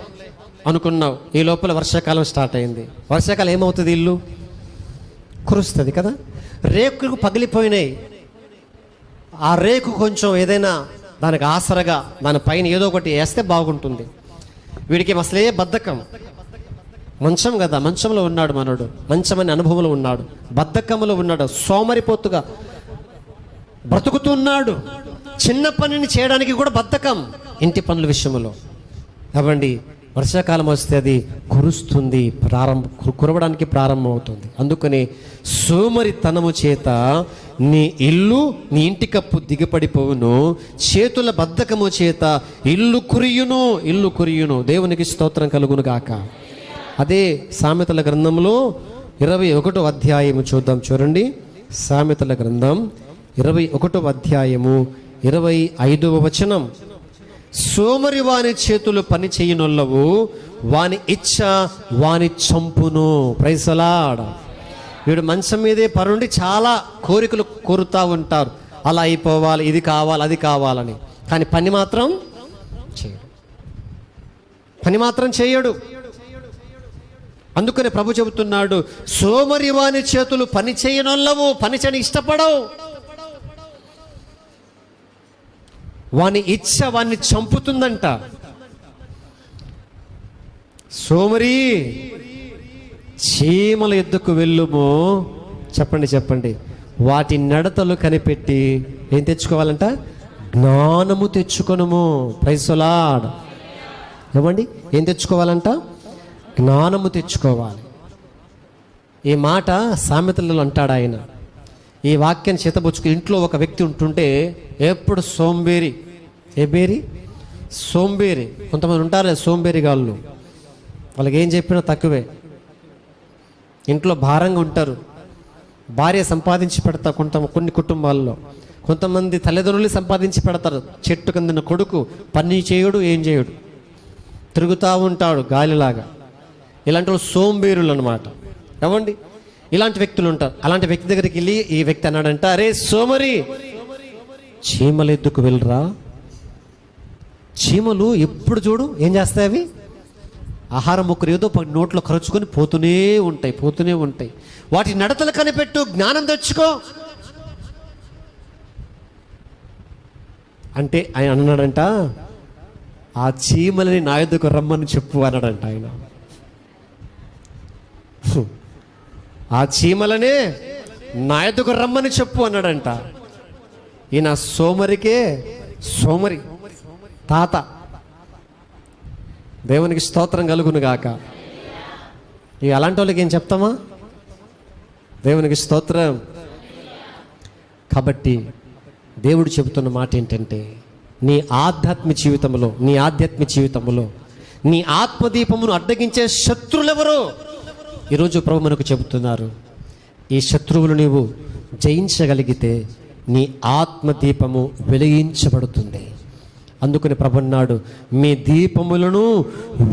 అనుకున్నావు. ఈ లోపల వర్షాకాలం స్టార్ట్ అయింది. వర్షాకాలం ఏమవుతుంది? ఇల్లు కురుస్తుంది కదా. రేకులు పగిలిపోయినాయి, ఆ రేకు కొంచెం ఏదైనా దానికి ఆసరగా దానిపైన ఏదో ఒకటి వేస్తే బాగుంటుంది. వీడికి అసలే బద్ధకం, మంచం కదా, మంచంలో ఉన్నాడు మనోడు, మంచం అనే అనుభవంలో ఉన్నాడు, బద్ధకంలో ఉన్నాడు, సోమరిపోతుగా బ్రతుకుతున్నాడు. చిన్న పనిని చేయడానికి కూడా బద్ధకం ఇంటి పనుల విషయంలో. అవ్వండి, వర్షాకాలం వస్తే అది కురుస్తుంది, కురవడానికి ప్రారంభం అవుతుంది. అందుకని సోమరితనము చేత నీ ఇల్లు, నీ ఇంటి కప్పు దిగపడిపోవును, చేతుల బద్ధకము చేత ఇల్లు కురియును. దేవునికి స్తోత్రం కలుగును గాక. అదే సామెతల గ్రంథంలో 21వ అధ్యాయము చూద్దాం, చూడండి. సామెతల గ్రంథం 21వ అధ్యాయము 25వ వచనం. సోమరి వాని చేతులు పని చేయనొల్లవు, వాని ఇచ్చ వాని చంపును. Praise the lord. వీడు మంచం మీదే పరుండి చాలా కోరికలు కోరుతూ ఉంటారు, అలా అయిపోవాలి, ఇది కావాలి, అది కావాలని. కానీ పని మాత్రం చేయడు. అందుకనే ప్రభు చెబుతున్నాడు, సోమరి వాని చేతులు పని చేయనొల్లవు, పని చేయని ఇష్టపడవు, వాని ఇచ్చ వాన్ని చంపుతుందంట. సోమరి, చీమల ఎద్దుకు వెళ్ళుము, చెప్పండి, వాటి నడతలు కనిపెట్టి ఏం తెచ్చుకోవాలంట? జ్ఞానము తెచ్చుకొనుము. Praise the Lord. ఏమండి, ఏం తెచ్చుకోవాలంట? జ్ఞానము తెచ్చుకోవాలి. ఈ మాట సామెతలలో అంటాడు ఆయన. ఈ వాక్యాన్ని చేతబుచ్చుకు ఇంట్లో ఒక వ్యక్తి ఉంటుంటే ఎప్పుడు సోంబేరి. కొంతమంది ఉంటారు సోంబేరి గాళ్ళు, వాళ్ళకి ఏం చెప్పినా తక్కువే. ఇంట్లో భారంగా ఉంటారు, భార్య సంపాదించి పెడతా కొన్ని కుటుంబాల్లో. కొంతమంది తల్లిదండ్రులు సంపాదించి పెడతారు, చెట్టు కిందన కొడుకు పని చేయడు, ఏం చేయడు, తిరుగుతూ ఉంటాడు గాలిలాగా. ఇలాంటి వాళ్ళు సోంబేరులు అన్నమాట. ఏమండి, ఇలాంటి వ్యక్తులు ఉంటారు. అలాంటి వ్యక్తి దగ్గరికి వెళ్ళి ఈ వ్యక్తి అన్నాడంట, అరే సోమరి, చీమలు ఎద్దుకు వెళ్ళరా. చీమలు ఎప్పుడు చూడు ఏం చేస్తాయి, అవి ఆహారం ముక్కరు ఏదో నోట్లో ఖర్చుకొని పోతూనే ఉంటాయి. వాటి నడతలు కనిపెట్టు, జ్ఞానం తెచ్చుకో అంటే ఆయన అన్నాడంట, ఆ చీమలని నా ఎద్దుకు రమ్మని చెప్పు అన్నాడంట ఆయన. ఆ చీమలనే నా ఎద్దుకు రమ్మని చెప్పు అన్నాడంట. ఈయన సోమరి తాత. దేవునికి స్తోత్రం కలుగును గాక. ఇక అలాంటి వాళ్ళకి ఏం చెప్తామా? దేవునికి స్తోత్రం. కాబట్టి దేవుడు చెబుతున్న మాట ఏంటంటే, నీ ఆధ్యాత్మిక జీవితంలో నీ ఆత్మదీపమును అడ్డగించే శత్రువులెవరో ఈరోజు ప్రభు మనకు చెబుతున్నారు. ఈ శత్రువులు నీవు జయించగలిగితే నీ ఆత్మదీపము వెలిగించబడుతుంది. అందుకని ప్రభు అన్నాడు, మీ దీపములను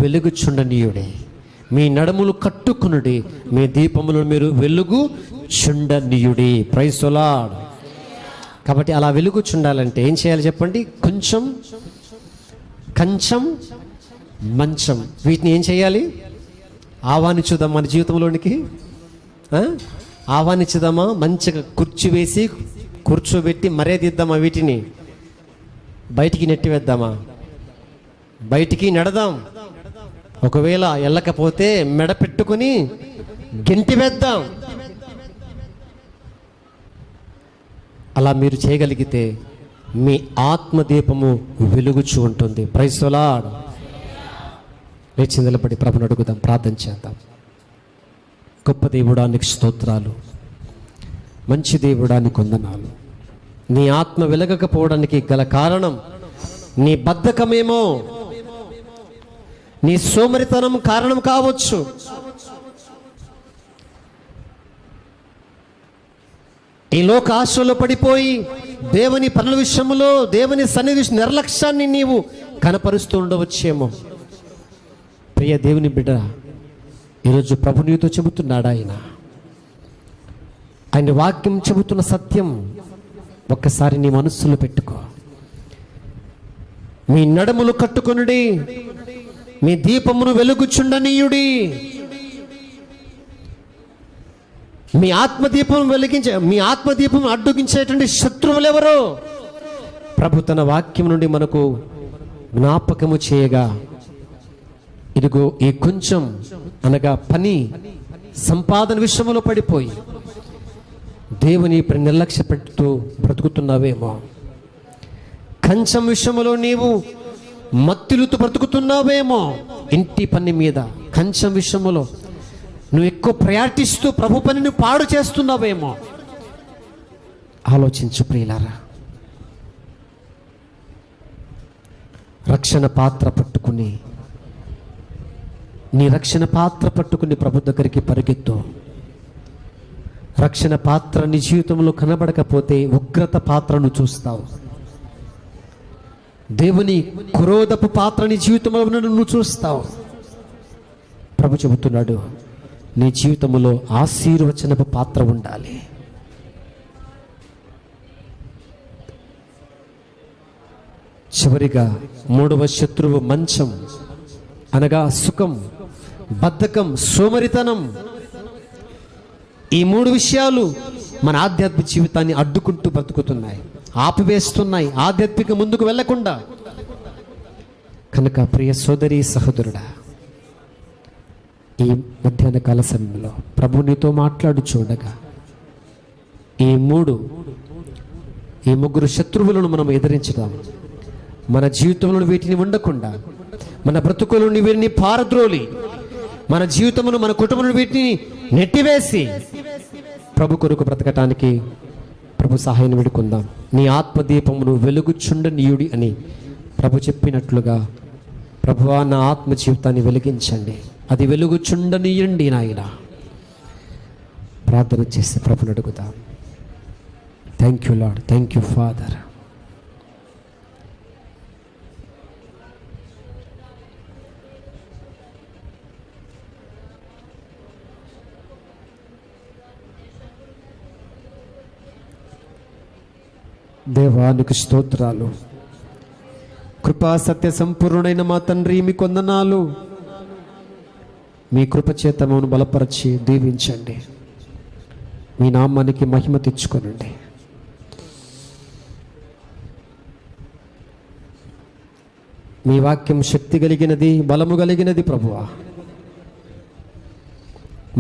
వెలుగుచుండనీయుడే, మీ నడుములు కట్టుకునుడి, మీ దీపములను మీరు వెలుగుచుండనీయుడి. Praise the lord. కాబట్టి అలా వెలుగుచుండాలంటే ఏం చేయాలి చెప్పండి? కంచం, మంచం, వీటిని ఏం చేయాలి? ఆహ్వానించుదాం మన జీవితంలోనికి. ఆహ్వానించుదామా? మంచిగా కుర్చీ వేసి కూర్చోబెట్టి మర్యాదిద్దామా? వీటిని బయటికి నెట్టివేద్దామా? బయటికి నెడదాం. ఒకవేళ వెళ్ళకపోతే మెడ పెట్టుకుని గెంటి వేద్దాం. అలా మీరు చేయగలిగితే మీ ఆత్మదీపము వెలుగుచూ ఉంటుంది. Praise the Lord. లేచి నిలబడి ప్రభుని అడుగుదాం, ప్రార్థన చేద్దాం. గొప్ప దేవుడా నీకు స్తోత్రాలు, మంచి దేవుడా నీకు వందనాలు. నీ ఆత్మ వెలగకపోవడానికి గల కారణం నీ బద్ధకమేమో, నీ సోమరితనం కారణం కావచ్చు. ఈ లోక ఆశలో పడిపోయి దేవుని పనుల విషయంలో, దేవుని సన్నిధి నిర్లక్ష్యాన్ని నీవు కనపరుస్తూ ఉండవచ్చేమో. ప్రియ దేవుని బిడ్డ, ఈరోజు ప్రభు నీతో చెబుతున్నాడు. ఆయన వాక్యం చెబుతున్న సత్యం ఒక్కసారి నీ మనస్సులో పెట్టుకో. మీ నడుములు కట్టుకొనుడి, మీ దీపమును వెలుగుచుండనీయుడి. మీ ఆత్మదీపం మీ ఆత్మదీపం అడ్డుగించేటువంటి శత్రువులు ఎవరో ప్రభు తన వాక్యం నుండి మనకు జ్ఞాపకము చేయగా, ఇదిగో ఈ కొంచెం అనగా పని సంపాదన విషయంలో పడిపోయి దేవుని నిర్లక్ష్య పెడుతూ బ్రతుకుతున్నావేమో. కంచం విషయంలో నీవు మత్తిలుతూ బ్రతుకుతున్నావేమో. ఇంటి పని మీద కంచం విషయంలో నువ్వు ఎక్కువ ప్రయారిటిస్తూ ప్రభు పనిని పాడు చేస్తున్నావేమో. ఆలోచించు ప్రియులారా. రక్షణ పాత్ర పట్టుకుని, నీ రక్షణ పాత్ర పట్టుకుని ప్రభు దగ్గరికి పరిగెత్తు. రక్షణ పాత్ర నీ జీవితంలో కనబడకపోతే ఉగ్రత పాత్రను చూస్తావు. దేవుని క్రోధపు పాత్ర నీ జీవితంలో నువ్వు చూస్తావు. ప్రభు చెబుతున్నాడు, నీ జీవితంలో ఆశీర్వచనపు పాత్ర ఉండాలి. చివరిగా మూడవ శత్రువు మంచం అనగా సుఖం, బద్ధకం, సోమరితనం. ఈ మూడు విషయాలు మన ఆధ్యాత్మిక జీవితాన్ని అడ్డుకుంటూ బ్రతుకుతున్నాయి, ఆపివేస్తున్నాయి, ఆధ్యాత్మిక ముందుకు వెళ్లకుండా. కనుక ప్రియ సోదరి సహోదరుడా, ఈ మధ్యాహ్న కాల సమయంలో ప్రభు నీతో మాట్లాడు చూడగా ఈ ముగ్గురు శత్రువులను మనం ఎదిరించుదాం. మన జీవితంలో వీటిని ఉండకుండా, మన బ్రతుకులను వీటిని పారద్రోలి, మన జీవితమును, మన కుటుంబంలో వీటిని నెట్టివేసి ప్రభు కొరకు బ్రతకటానికి ప్రభు సహాయం వేడుకుందాం. నీ ఆత్మదీపమును వెలుగుచుండనీయుడి అని ప్రభు చెప్పినట్లుగా, ప్రభువా నా ఆత్మ జీవితాన్ని వెలిగించండి, అది వెలుగుచుండనీయండి నాయన. ప్రార్థన చేసి ప్రభుని అడుగుదాం. Thank you lord, thank you father. దేవానికి స్తోత్రాలు. కృపా సత్య సంపూర్ణుడైన మా తండ్రి, మీకు వందనాలు. మీ కృపచేత మమ్మను బలపరచి దీవించండి. మీ నామానికి మహిమ తెచ్చుకొనండి. మీ వాక్యం శక్తి కలిగినది, బలము కలిగినది ప్రభువా.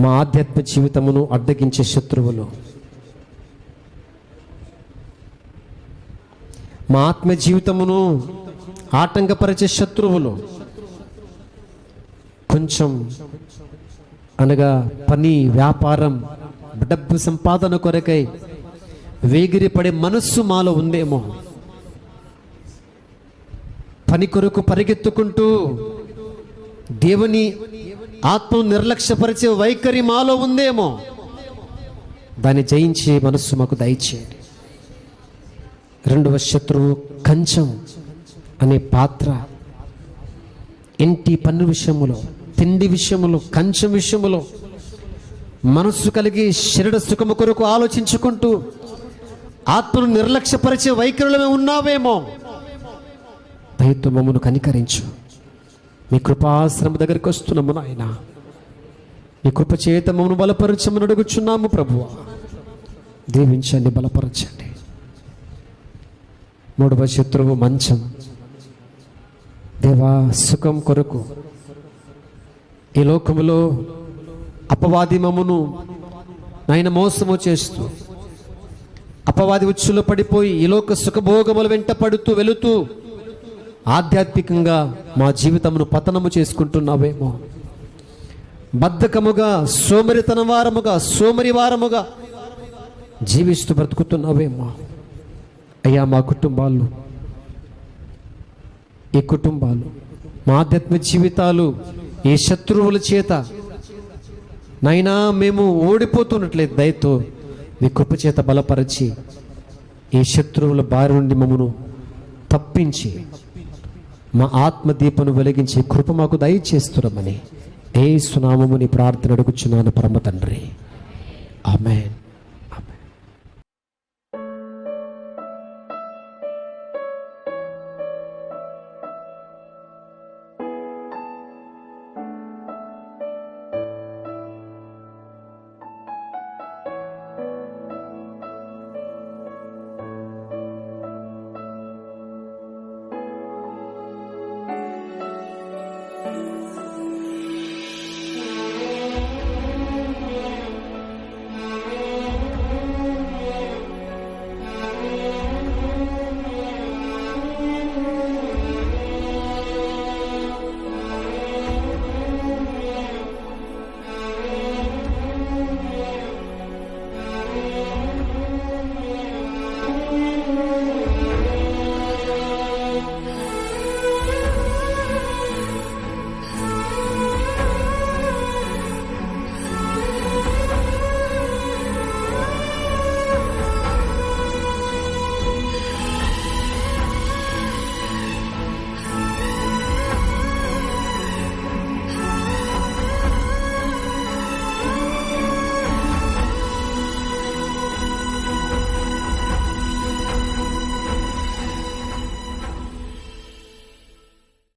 మా ఆధ్యాత్మిక జీవితమును అడ్డగించే శత్రువులు, మా ఆత్మ జీవితమును ఆటంకపరిచే శత్రువులు, కొంచెం అనగా పని, వ్యాపారం, డబ్బు సంపాదన కొరకై వేగిరిపడే మనస్సు మాలో ఉందేమో. పని కొరకు పరిగెత్తుకుంటూ దేవుని ఆత్మను నిర్లక్ష్యపరిచే వైఖరి మాలో ఉందేమో. దాన్ని జయించే మనస్సు మాకు దయచేయండి. రెండవ శత్రువు కంచం అనే పాత్ర. ఇంటి పన్ను విషయములో, తిండి విషయములో, కంచం విషయములో మనస్సు కలిగి శరీర సుఖము కొరకు ఆలోచించుకుంటూ ఆత్మను నిర్లక్ష్యపరిచే వైఖరిలో ఉన్నావేమో. దయతో మమ్మను కనికరించు. మీ కృపాశ్రమ దగ్గరికి వస్తున్నాము నాయన. మీ కృప చేత మమ్మను బలపరచమని అడుగుచున్నాము ప్రభువా. దీవించండి, బలపరచండి. మూడవ శత్రువు మంచం. దేవా, సుఖం కొరకు ఈ లోకములో అపవాది మమ్మును నాయన మోసము చేస్తూ అపవాది ఉచ్చులో పడిపోయి ఈ లోక సుఖభోగముల వెంట పడుతూ వెళుతూ ఆధ్యాత్మికంగా మా జీవితమును పతనము చేసుకుంటున్నావేమో. బద్ధకముగా, సోమరి వారముగా జీవిస్తూ బ్రతుకుతున్నావేమో. అయ్యా, మా కుటుంబాలు, ఈ కుటుంబాలు, మా ఆధ్యాత్మిక జీవితాలు ఈ శత్రువుల చేత నైనా మేము ఓడిపోతున్నట్లేదు. దయతో మీ కృప చేత బలపరిచి ఈ శత్రువుల బారి నుండి మమ్మను తప్పించి మా ఆత్మదీపను వెలిగించి కృప మాకు దయచేస్తున్నామని యేసు నామముని ప్రార్థన అడుగుచున్నాను పరమ తండ్రి. ఆమేన్.